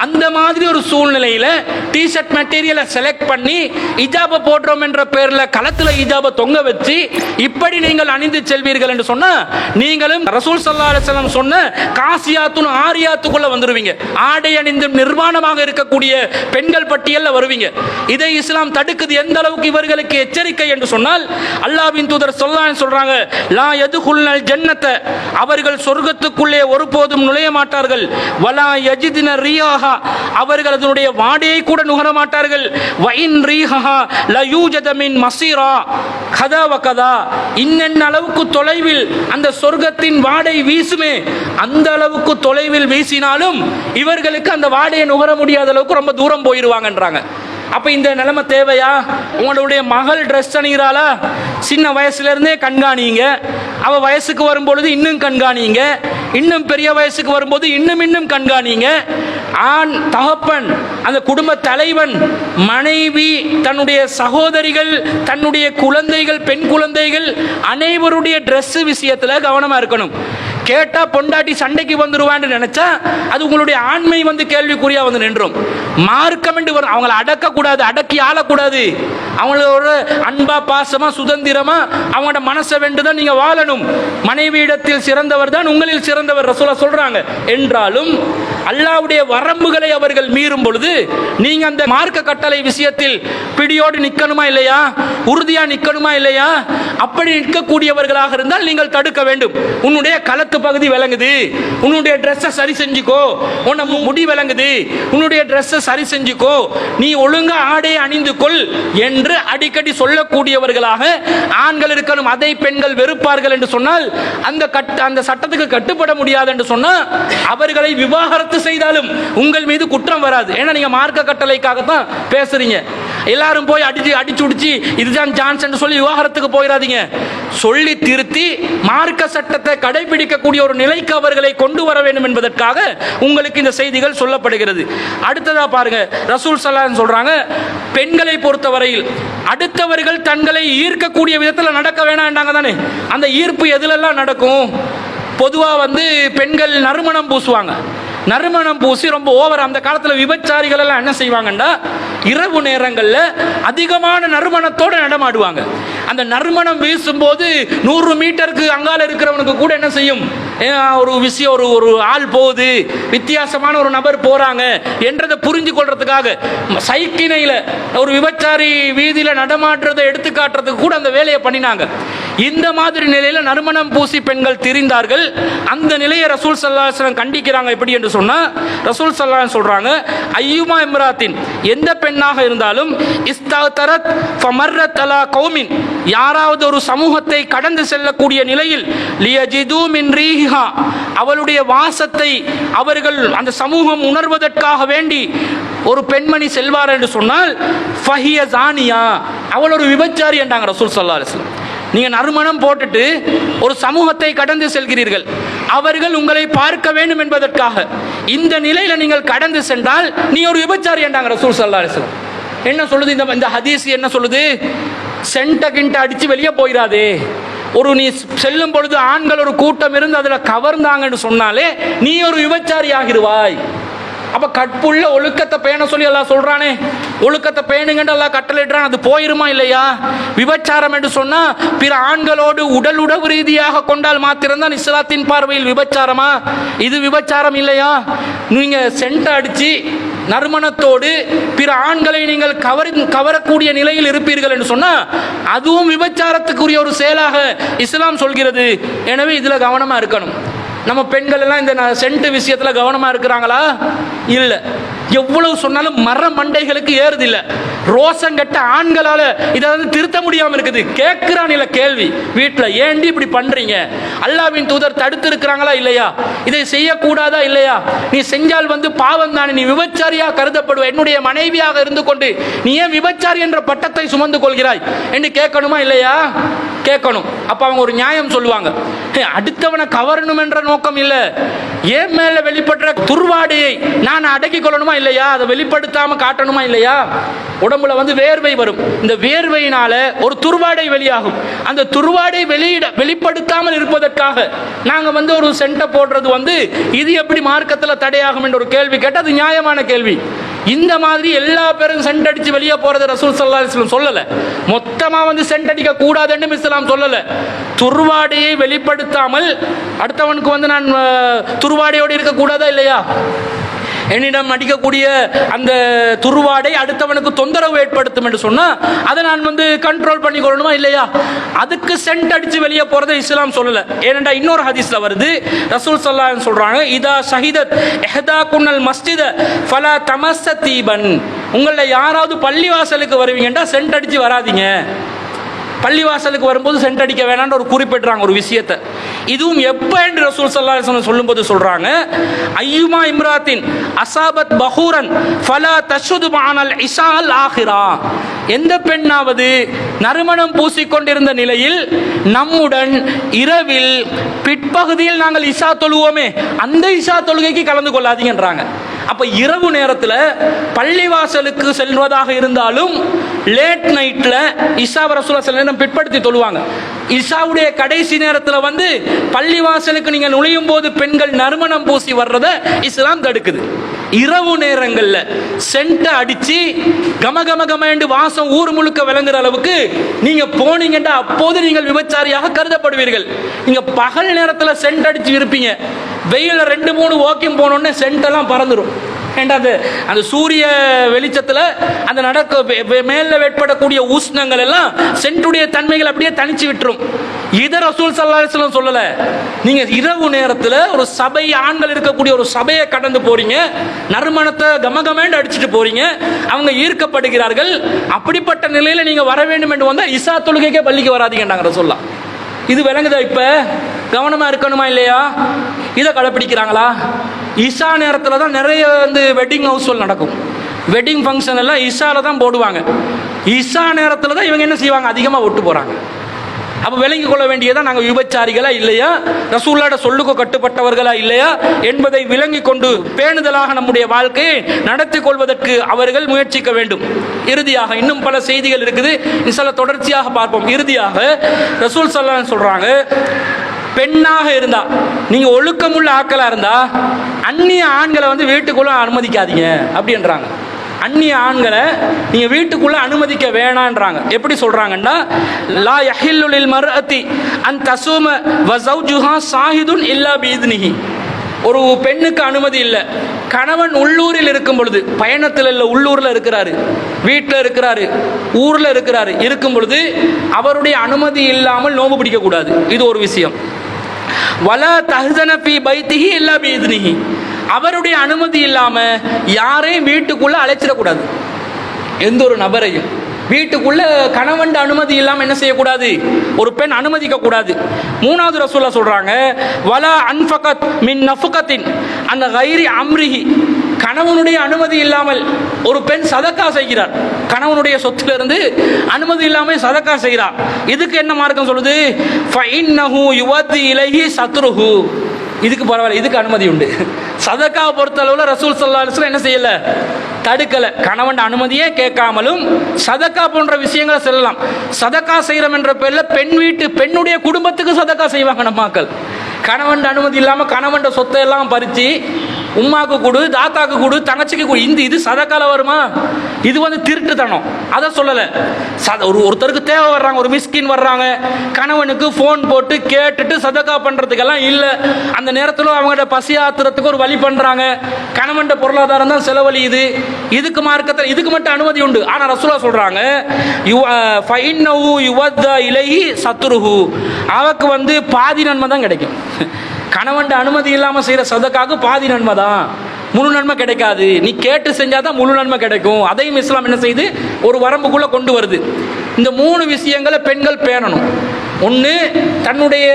அந்த மாதிரி ஒரு சூழ்நிலையில டிஷர்ட் மெட்டீரியலை செலக்ட் பண்ணி ஹிஜாபை போடுறோம் என்ற பேர்ல களத்துல ஹிஜாபை தொங்க வச்சு இப்படி நீங்கள் அணிந்து செல்வீர்கள் என்று சொன்னா நீங்களும் ரசூல் ஸல்லல்லாஹு அலைஹி வஸல்லம் சொன்ன காசியாத்துன் ஆரியாத்துக்குள்ள வந்துருவீங்க. ஆடை அணிந்து நிர்வாணமாக இருக்கக்கூடிய பெண்கள் பட்டியல்ல வருவீங்க. இதை இஸ்லாம் தடுக்குது. எந்த அளவுக்கு இவர்களுக்கு எச்சரிக்கை என்று சொன்னால், அல்லாஹ்வின் தூதர் ஸல்லல்லாஹு அலைஹி சொல்றாங்க, லா யதுகுல்னல் ஜன்னத, அவர்கள் சொர்க்கத்துக்குள்ளே ஒருபோதும் நுழைய மாட்டார்கள். வலா யஜிதுன ரீஹா, அவர்கள் அதனுடைய வாடையை கூட நுகர மாட்டார்கள். வைன் ரீஹா லா யூஜத மின் மஸீரா கதா வகதா, இன்னென்ன அளவுக்கு தொலைவில் அந்த சொர்க்கத்தின் வாடை வீசுமே, அந்த அளவுக்கு தொலைவில் வீசினாலும் இவர்களுக்கு அந்த வாடையை நுகர முடியாத அளவுக்கு ரொம்ப தூரம் போயிருவாங்கன்றாங்க. அப்போ இந்த நிலைமை தேவையா? உங்களுடைய மகள் ட்ரெஸ் அணிகிறாளா, சின்ன வயசுலேருந்தே கண்காணிங்க. அவள் வயசுக்கு வரும்பொழுது இன்னும் கண்காணிங்க. இன்னும் பெரிய வயசுக்கு வரும்போது இன்னும் கண்காணிங்க. ஆண் தகப்பன், அந்த குடும்ப தலைவன், மனைவி, தன்னுடைய சகோதரிகள், தன்னுடைய குழந்தைகள், பெண் குழந்தைகள் அனைவருடைய ட்ரெஸ் விஷயத்தில் கவனமாக இருக்கணும். கேட்டால் பொண்டாட்டி சண்டைக்கு வந்துடுவான்னு நினைச்சா அது உங்களுடைய ஆண்மை கேள்விக்குறியா நின்றும். மார்க்கம் என்று வரும். அவங்களை அடக்கக்கூடாது, அடக்கி ஆளக்கூடாது. அவங்களோட அன்பா பாசமா சுதந்திரமா அவங்களோட மனசை வென்றுதான் நீங்க வாழணும். மனைவியிடத்தில் சிறந்தவர் தான் உங்களில் சிறந்தவர் ரசூலா சொல்றாங்க. என்றாலும் அல்லாஹ்வுடைய வரம்புகளை அவர்கள் மீறும் பொழுது நீங்க அந்த மார்க்க கட்டளை விஷயத்தில் பிடியோடு நிற்கணுமா இல்லையா, உறுதியா நிற்கணுமா இல்லையா? அப்படி நிற்கக்கூடியவர்களாக இருந்தால் நீங்கள் தடுக்க வேண்டும். உன்னுடைய களத்து பகுதி விளங்குது, உன்னுடைய ட்ரெஸ்ஸை சரி செஞ்சுக்கோ, உன்னை முடி விளங்குது, உன்னுடைய ட்ரெஸ்ஸை சரி செஞ்சுக்கோ, நீ ஒழுங்கா ஆடையை அணிந்து கொள் என்று அடிக்கடி சொல்லக்கூடியவர்களாக ஆண்கள் இருக்கணும். அதை பெண்கள் வெறுப்பார்கள் என்று சொன்னால் அந்த சட்டத்துக்கு கட்டுப்பட முடியாது என்று சொன்னால் அவர்களை விவாகரத்து செய்தாலும் உங்கள் மீது குற்றம் வராது. ஏன்னா நீங்க மார்க்க கட்டளைக்காகத்தான் பேசுறீங்க. எல்லாரும் போய் அடிச்சு இதுதான் சான்ஸ் என்று சொல்லி விவாகரத்துக்கு போயிடாதீங்க. சொல்லி திருத்தி மார்க்க சட்டத்தை கடைபிடிக்கக்கூடிய ஒரு நிலைக்கு அவர்களை கொண்டு வர வேண்டும் என்பதற்காக உங்களுக்கு இந்த செய்திகள் சொல்லப்படுகிறது. அடுத்ததா பாருங்க, ரசூல் ஸல்லல்லாஹு அலைஹி வஸல்லம் சொல்றாங்க, பெண்களை பொறுத்தவரையில் அடுத்தவர்கள் தங்களை ஈர்க்கக்கூடிய விதத்தில் நடக்க வேணாம்ன்றாங்க தானே. அந்த ஈர்ப்பு எதுலெல்லாம் நடக்கும்? பொதுவாக பெண்கள் நறுமணம் பூசுவாங்க. நறுமணம் பூசி ரொம்ப ஓவர். அந்த காலத்தில் விபச்சாரிகள் எல்லாம் என்ன செய்வாங்கன்னா இரவு நேரங்களில் அதிகமான நறுமணத்தோடு நடமாடுவாங்க. அந்த நறுமணம் வீசும்போது 100 மீட்டருக்கு அங்கால இருக்கிறவனுக்கு கூட என்ன செய்யும், ஒரு விஷயம், ஒரு ஆள் போகுது, வித்தியாசமான ஒரு நபர் போறாங்க என்றதை புரிஞ்சு கொள்றதுக்காக சைக்கிணையில் ஒரு விபச்சாரி வீதியில் நடமாடுறதை எடுத்து காட்டுறதுக்கு கூட அந்த வேலையை பண்ணினாங்க. இந்த மாதிரி நிலையில் நறுமணம் பூசி பெண்கள் திரிந்தார்கள். அந்த நிலையை ரசூல் ஸல்லல்லாஹு அலைஹி வஸல்லம் கண்டிக்கிறாங்க. எப்படி என்று சொன்னா ரசூல் ஸல்லல்லாஹு அலைஹி வஸல்லம் சொல்றாங்க, ஐயுமா இம்ராத்தின், எந்த பெண்ணாக இருந்தாலும் இஸ்ததரத் ஃபமர்ரத் அலா கௌமின், யாராவது ஒரு சமூகத்தை கடந்து செல்லக்கூடிய நிலையில் லியஜிது மின் ரீஹா, அவளுடைய வாசத்தை அவர்கள் அந்த சமூகம் உணர்வதற்காக வேண்டி ஒரு பெண்மணி செல்வார் என்று சொன்னால் ஃபஹிய ஜானியா, அவள் ஒரு விபச்சாரி என்றாங்க ரசூல் ஸல்லல்லாஹு அலைஹி வஸல்லம். நீங்க நறுமணம் போட்டுட்டு ஒரு சமூகத்தை கடந்து செல்கிறீர்கள், அவர்கள் உங்களை பார்க்க வேண்டும் என்பதற்காக. இந்த நிலையில நீங்கள் கடந்து சென்றால் நீ ஒரு விபச்சாரி என்றாங்க ரசூல் ஸல்லல்லாஹு அலைஹி வஸல்லம். என்ன சொல்லுது இந்த ஹதீஸ்? என்ன சொல்லுது? சென்ட கிண்ட அடிச்சு வெளியே போயிடாதே. ஒரு நீ செல்லும் பொழுது ஆண்கள் ஒரு கூட்டம் இருந்து அதுல கவர்ந்தாங்கன்னு சொன்னாலே நீ ஒரு விபச்சாரி ஆகிருவாய். அப்ப கற்புள்ள ஒழுக்கத்தை பேண சொல்லி எல்லாம் சொல்றானே, ஒழுக்கத்தை பேணுங்கன்னு எல்லாம் கட்டளையிடுறான். அது போயிருமா இல்லையா? விபச்சாரம் என்று சொன்னா பிற ஆண்களோடு உடல் உறவு ரீதியாக கொண்டால் மாத்திரம்தான் இஸ்லாத்தின் பார்வையில் விபச்சாரமா? இது விபச்சாரம் இல்லையா? நீங்க சென்ட் அடிச்சு நறுமணத்தோடு பிற ஆண்களை நீங்கள் கவரக்கூடிய நிலையில் இருப்பீர்கள் என்று சொன்னா அதுவும் விபச்சாரத்துக்குரிய ஒரு செயலாக இஸ்லாம் சொல்கிறது. எனவே இதுல கவனமா இருக்கணும். நம்ம பெண்கள் எல்லாம் இந்த சென்ட் விஷயத்துல கவனமா இருக்கிறாங்களா? இல்லை. எவ்வளவு சொன்னாலும் மர மண்டைகளுக்கு ஏறுது இல்லை. ரோசங்கட்ட ஆண்களால இதை திருத்த முடியாம இருக்குது. கேட்கிறான் இல்ல கேள்வி, வீட்டுல ஏண்டி இப்படி பண்றீங்க? அல்லாஹ்வின் தூதர் தடுத்து இருக்கிறாங்களா இல்லையா? இதை செய்யக்கூடாதா இல்லையா? நீ செஞ்சால் பாவம் தானே, நீ விபச்சாரியா கருதப்படுவ, என்னுடைய மனைவியாக இருந்து கொண்டு நீ ஏன் விபச்சாரி என்ற பட்டத்தை சுமந்து கொள்கிறாய் என்று கேட்கணுமா இல்லையா? கேட்கணும். அப்ப அவங்க ஒரு நியாயம் சொல்லுவாங்க, அடுத்தவனை கவரணும் என்ற நோக்கம் இல்லை, ஏன் மேல வெளிப்படுற துர்வாடையை நான் அடக்கிக் கொள்ளணுமா இல்லையா? அதை வெளிப்படுத்தாம காட்டணுமா இல்லையா? உடம்புல வேர்வை வரும், இந்த வேர்வையினால ஒரு துர்வாடை வெளியாகும். அந்த துர்வாடை வெளிப்படுத்தாமல் இருப்பதற்காக நாங்க ஒரு சென்ட போடுறது இது எப்படி மார்க்கத்தில் தடையாகும் என்ற ஒரு கேள்வி கேட்டால் அது நியாயமான கேள்வி. இந்த மாதிரி எல்லா பேரும் சென்ட் அடிச்சு வெளியே போறது ரசூல் ஸல்லல்லாஹு அலைஹி வஸல்லம் சொல்லல. மொத்தமா சென்ட் அடிக்க கூடாதுன்னு இஸ்லாம் சொல்லல. துர்வாடையை வெளிப்படுத்தாமல் அடுத்தவனுக்கு நான் துர்வாடையோடு இருக்க கூடாதா இல்லையா? என்னிடம் அடிக்கக்கூடிய அந்த துர்வாடை அடுத்தவனுக்கு தொந்தரவு ஏற்படுத்தும் என்று சொன்னா அதை நான் கண்ட்ரோல் பண்ணி கொள்ளணுமா இல்லையா? அதுக்கு சென்ட் அடிச்சு வெளியே போறதை இஸ்லாம் சொல்லல. ஏனென்றா இன்னொரு ஹதீஸ்ல வருது, ரசூல் ஸல்லல்லாஹு அலைஹி வஸல்லம் சொல்றாங்க, இதா ஷஹிதத் இஹ்தாகுன்னல் மஸ்ஜித ஃபலா தமஸ்ஸ தீபன், உங்களை யாராவது பள்ளிவாசலுக்கு வருவீங்கன்னா சென்ட் அடிச்சு வராதீங்க. பள்ளிவாசலுக்கு வரும்போது சென்ட் அடிக்க வேணாம்னு ஒரு குறிப்பிடுறாங்க ஒரு விஷயத்தை. இதுவும் எப்ப என்று ரசூல் ஸல்லல்லாஹு அலைஹி வஸல்லம் சொல்லும்போது சொல்றாங்க, ஐயுமா இம்ராத்தின் அசாபத் பஹூரன் ஃபலா தஷுது மஅனல் இஷால் ஆகிரா. எந்த பெண்ணாவது நறுமணம் பூசிக்கொண்டிருந்த நிலையில் நம்முடன் இரவில் பிற்பகுதியில் நாங்கள் இஷா தொழுவோமே அந்த இஷா தொழுகைக்கு கலந்து கொள்ளாதீங்கன்றாங்க. அப்ப இரவு நேரத்தில் பள்ளிவாசலுக்கு செல்வதாக இருந்தாலும் லேட் நைட்ல இஷா ரசூலுல்லாஹி சில நேரம் பிற்படுத்தி தொழுவாங்க. இஷாவுடைய கடைசி நேரத்தில் வந்து பள்ளிவாசலுக்கு நீங்க நுழையும் போது பெண்கள் நறுமணம் பூசி வர்றத இஸ்லாம் தடுக்குது. இரவு நேரங்களில் சென்ட் அடிச்சு கம கம கம என்று வாசம் ஊர் முழுக்க விளங்குற அளவுக்கு நீங்க போனீங்கன்னா அப்போது நீங்கள் விபச்சாரியாக கருதப்படுவீர்கள். நீங்க பகல் நேரத்தில் சென்ட் அடிச்சு இருப்பீங்க, வெயில 2-3 வாக்கிங் போனோடனே சென்ட் எல்லாம் பறந்துடும். அந்த சூரிய வெளிச்சத்தில் அந்த மேல ஏற்படக்கூடிய உஷ்ணங்கள் எல்லாம் சென்ட்டுடைய தன்மைகள் அப்படியே தனிச்சு விட்டுரும். இதை ரசூல் ஸல்லல்லாஹு அலைஹி வஸல்லம் சொல்லல. நீங்க இரவு நேரத்தில் ஒரு சபை, ஆண்கள் இருக்கக்கூடிய ஒரு சபையை கடந்து போறீங்க, நறுமணத்தை கமகமேண்டு அடிச்சுட்டு போறீங்க, அவங்க ஈர்க்கப்படுகிறார்கள். அப்படிப்பட்ட நிலையில நீங்க வர வேண்டும் என்று வந்தா இஷா தொழுகைக்கே பள்ளிக்கு வராதீங்கன்றாங்க ரசூலுல்லாஹ். இது விளங்குதா? இப்ப கவனமா இருக்கணுமா இல்லையா? இதை கடைப்பிடிக்கிறாங்களா? இஷா நேரத்தில் தான் நிறைய வெட்டிங் ஹவுஸ்கள் நடக்கும். வெட்டிங் ஃபங்க்ஷன் எல்லாம் இஷால தான் போடுவாங்க. இஷா நேரத்தில் தான் இவங்க என்ன செய்வாங்க, அதிகமாக ஒட்டு போறாங்க. அப்போ விளங்கிக் கொள்ள வேண்டியதான், நாங்கள் விபச்சாரிகளா இல்லையா, ரசூலுல்லாஹ்வுடைய சொல்லுக்கு கட்டுப்பட்டவர்களா இல்லையா என்பதை விளங்கிக் கொண்டு பேணுதலாக நம்முடைய வாழ்க்கையை நடத்தி கொள்வதற்கு அவர்கள் முயற்சிக்க வேண்டும். இறுதியாக இன்னும் பல செய்திகள் இருக்குது, இன்ஷாஅல்லாஹ் தொடர்ச்சியாக பார்ப்போம். இறுதியாக ரசூல் ஸல்லல்லாஹு அலைஹி வஸல்லம் சொல்றாங்க, பெண்ணாக இருந்தா, நீங்க ஒழுக்கமுள்ள ஆட்களா இருந்தா அந்நிய ஆண்களை வீட்டுக்குள்ள அனுமதிக்காதீங்க அப்படின்றாங்க. அந்நிய ஆண்களை நீங்க வீட்டுக்குள்ள அனுமதிக்க வேணான்றாங்க. எப்படி சொல்றாங்கன்னா, லா யஹில்லு லில் மர்அதி அன் தஸூம வ ஸௌஜுஹா ஷாஹிதுன் இல்லா பிஇذنஹி. ஒரு பெண்ணுக்கு அனுமதி இல்லை, கணவன் உள்ளூரில் இருக்கும் பொழுது, பயணத்தில் இல்லை, உள்ளூரில் இருக்கிறாரு, வீட்டில் இருக்கிறாரு, ஊரில் இருக்கிறாரு, இருக்கும் பொழுது அவருடைய அனுமதி இல்லாமல் நோன்பு பிடிக்க கூடாது. இது ஒரு விஷயம். வலா தஹ்ஸன ஃபீ பைத்திஹி இல்லா பிஇذنஹி. அவருடைய அனுமதி இல்லாம யாரையும் வீட்டுக்குள்ள அழைச்சிடக்கூடாது. எந்த ஒரு நபரையும் வீட்டுக்குள்ள கணவன் அனுமதி இல்லாம என்ன செய்யக்கூடாது, ஒரு பெண் அனுமதிக்க கூடாது. மூணாவது ரசூலுல்லாஹ் சொல்றாங்க, வலா அன்ஃபகத் மின் நஃபகத்தின் அன் கைரி அம்ரிஹி. கணவனுடைய அனுமதி இல்லாமல் ஒரு பெண் சதக்கா செய்கிறார், கணவனுடைய சொத்திலிருந்து அனுமதி இல்லாமல் சதக்கா செய்கிறார். இதுக்கு என்ன மார்க்கம் சொல்லுது, ஃபஇன்னஹு யுவத்தி இலைஹி சத்ருஹு. இதுக்கு பரவாயில்ல, இதுக்கு அனுமதி உண்டு. சதக்கா பொறுத்த அளவில் ரசூல் ஸல்லல்லாஹு அலைஹி வஸல்லம் என்ன செய்யல, தடுக்கல. கணவன் அனுமதியே கேட்காமலும் சதக்கா போன்ற விஷயங்களை செல்லலாம். சதக்கா செய்யறோம் என்ற பேர்ல பெண்ணுடைய குடும்பத்துக்கு சதக்கா செய்வாங்க நம்மாக்கள். கணவன் அனுமதி இல்லாம கணவன் சொத்தை எல்லாம் பறிச்சு உம்மாக்கு கொடு, தாத்தாக்கு கொடு, தங்கச்சிக்கு கொடு. இது சதக்கால வருமா? இது திருட்டுத்தனம். அதை சொல்லலை. ஒருத்தருக்கு தேவை வர்றாங்க, ஒரு மிஸ்கின் வர்றாங்க, கணவனுக்கு ஃபோன் போட்டு கேட்டுட்டு சதக்கா பண்றதுக்கெல்லாம் இல்லை. அந்த நேரத்தில் அவங்களோட பசி ஆத்துறதுக்கு ஒரு வழி பண்றாங்க. கணவன் பொருளாதாரம் தான் செலவழியுது. இதுக்கு மார்க்கத்தில் இதுக்கு மட்டும் அனுமதி உண்டு. ஆனா ரசூலுல்லாஹ் சொல்றாங்க, ஃபஇன்னஹு யுவத்தா இலைஹி சத்ருஹு. அவக்கு பாதி நன்மை தான் கிடைக்கும். கணவன் அனுமதி இல்லாம செய்யற சதக்காக்கு பாதி நன்மை தான், முழு நன்மை கிடைக்காது. நீ கேட்டு செஞ்சாதான் முழு நன்மை கிடைக்கும். அதையும் இஸ்லாம் என்ன செய்து ஒரு வரம்புக்குள்ள கொண்டு வருது. இந்த 3 விஷயங்களை பெண்கள் பேணணும். ஒன்று, தன்னுடைய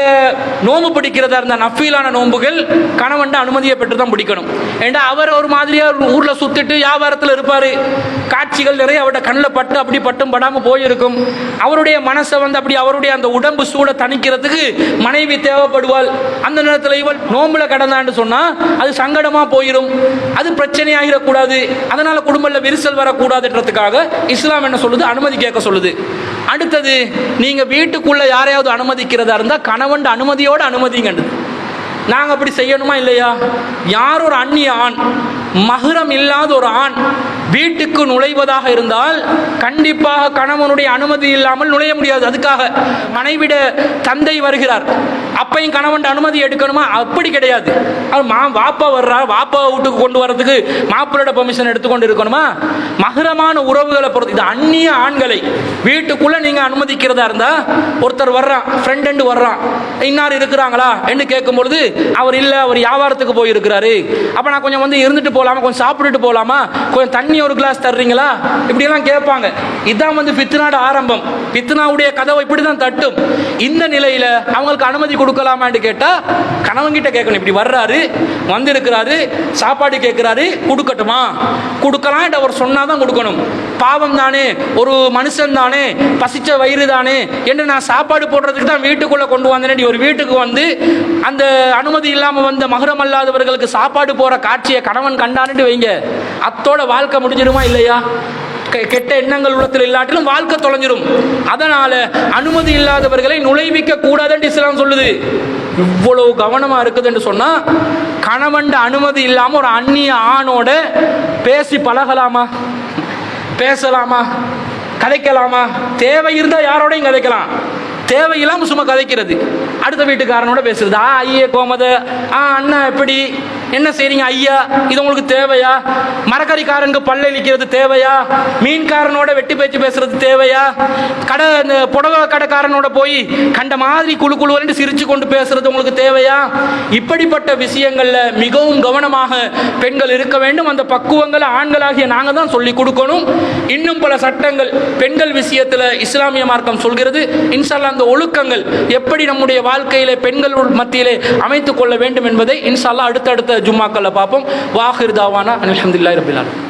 நோன்பு பிடிக்கிறதா இருந்த நஃபீலான நோன்புகள் கணவன் அனுமதியை பெற்று தான் பிடிக்கணும். ஏன்னா அவர் ஒரு மாதிரியா ஊர்ல சுத்திட்டு வியாபாரத்தில் இருப்பாரு, காட்சிகள் நிறைய அவருடைய கண்ணில் பட்டு அப்படி பட்டும் படாம போயிருக்கும். அவருடைய மனசை அப்படி அவருடைய அந்த உடம்பு சூட தணிக்கிறதுக்கு மனைவி தேவைப்படுவாள். அந்த நேரத்தில் இவள் நோம்புல கடந்தான்னு சொன்னா அது சங்கடமா போயிடும், அது பிரச்சனையாகிடக்கூடாது. அதனால குடும்பத்தில் விரிசல் வரக்கூடாதுன்றதுக்காக இஸ்லாம் என்ன சொல்லுது, அனுமதி கேட்க சொல்லுது. அடுத்தது, நீங்க வீட்டுக்குள்ள யாரையாவது அனுமதிக்கிறதா இருந்தா கணவன் அனுமதியோடு அனுமதிங்கன்னு. நாங்கள் அப்படி செய்யணுமா இல்லையா? யார் ஒரு அந்நிய ஆண், மஹ்ரம் இல்லாத ஒரு ஆண் வீட்டுக்கு நுழைவதாக இருந்தால் கண்டிப்பாக கணவனுடைய அனுமதி இல்லாமல் நுழைய முடியாது. அதுக்காக மனைவிட தந்தை வருகிறார், அப்பையும் கணவன் அனுமதி எடுக்கணுமா? அப்படி கிடையாது. வாப்பா வர்றார், வாப்பா வீட்டுக்கு கொண்டு வர்றதுக்கு மாப்பிள்ளோட பெர்மிஷன் எடுத்துக்கொண்டு இருக்கணுமா? மஹ்ரமான உறவுகளை பொறுத்து. இது அந்நிய ஆண்களை வீட்டுக்குள்ள நீங்க அனுமதிக்கிறதா இருந்தா, ஒருத்தர் வர்றான், ஃப்ரெண்ட் வர்றான், இன்னார் இருக்கிறாங்களா என்று கேட்கும் பொழுது அவர் இல்லை, அவர் வியாபாரத்துக்கு போயிருக்கிறாரு, அப்ப நான் கொஞ்சம் இருந்துட்டு போலாமா, கொஞ்சம் சாப்பிட்டுட்டு போலாமா, கொஞ்சம் தண்ணி தண்ணி ஒரு கிளாஸ் தர்றீங்களா, இப்படியெல்லாம் கேட்பாங்க. இதுதான் ஃபித்னாட ஆரம்பம். ஃபித்னாவுடைய கதவை இப்படி தான் தட்டும். இந்த நிலையில் அவங்களுக்கு அனுமதி கொடுக்கலாமான்னு கேட்டால் கணவன்கிட்ட கேட்கணும். இப்படி வர்றாரு, வந்திருக்கிறாரு, சாப்பாடு கேட்குறாரு, கொடுக்கட்டுமா? கொடுக்கலாம். அவர் சொன்னால் தான் கொடுக்கணும். பாவம் தானே, ஒரு மனுஷன் தானே, பசிச்ச வயிறு தானே என்று நான் சாப்பாடு போடுறதுக்கு தான் வீட்டுக்குள்ளே கொண்டு வந்தேன். ஒரு வீட்டுக்கு வந்து அந்த அனுமதி இல்லாமல் வந்த மஹரம் அல்லாதவர்களுக்கு சாப்பாடு போகிற காட்சியை கணவன் கண்டான்னு வைங்க, அத்தோட வாழ்க்கை முடிஞ்சிருமா இல்லையா? கெட்ட எண்ணங்கள் உள்ளத்தில் இல்லாட்டிலும் வாழ்க்கை தொலைஞ்சிரும். அதனால அனுமதி இல்லாதவர்களை நுழைவிக்க கூடாதுன்னு இஸ்லாம் சொல்லுது. இவ்வளவு கவனமா இருக்குதுன்னு சொன்னா, கணவன் அனுமதி இல்லாம ஒரு அந்நிய ஆணோட பேசி பழகலாமா, பேசலாமா, கதைக்கலாமா? தேவை இருந்தா யாரோடையும் கதைக்கலாம், தேவையில்லாம சும்மா கதைக்கிறது. அடுத்த வீட்டுக்காரனோட பேசுறது, ஐயே கோமத, அண்ணா எப்படி, என்ன செய்றீங்க ஐயா, இது உங்களுக்கு தேவையா? மரக்கறிக்காரனுக்கு பல்லளிக்கிறது தேவையா? மீன்காரனோட வெட்டி பேச்சு பேசுறது தேவையா? கடை இந்த புடவை கடைக்காரனோட போய் கண்ட மாதிரி குழு குழுவன்னு சிரிச்சு கொண்டு பேசுறது உங்களுக்கு தேவையா? இப்படிப்பட்ட விஷயங்கள்ல மிகவும் கவனமாக பெண்கள் இருக்க வேண்டும். அந்த பக்குவங்களை ஆண்களாகிய நாங்கள் தான் சொல்லி கொடுக்கணும். இன்னும் பல சட்டங்கள் பெண்கள் விஷயத்தில் இஸ்லாமிய மார்க்கம் சொல்கிறது. இன்ஷா அல்லாஹ் அந்த ஒழுக்கங்கள் எப்படி நம்முடைய வாழ்க்கையிலே பெண்கள் மத்தியிலே அமைத்துக் கொள்ள வேண்டும் என்பதை இன்ஷா அல்லாஹ் அடுத்தடுத்த ஜும்மாக்கள்ல பார்ப்போம். வாஹிர் தாவானா அல்ஹம்துலில்லாஹி ரப்பில் ஆலமீன்.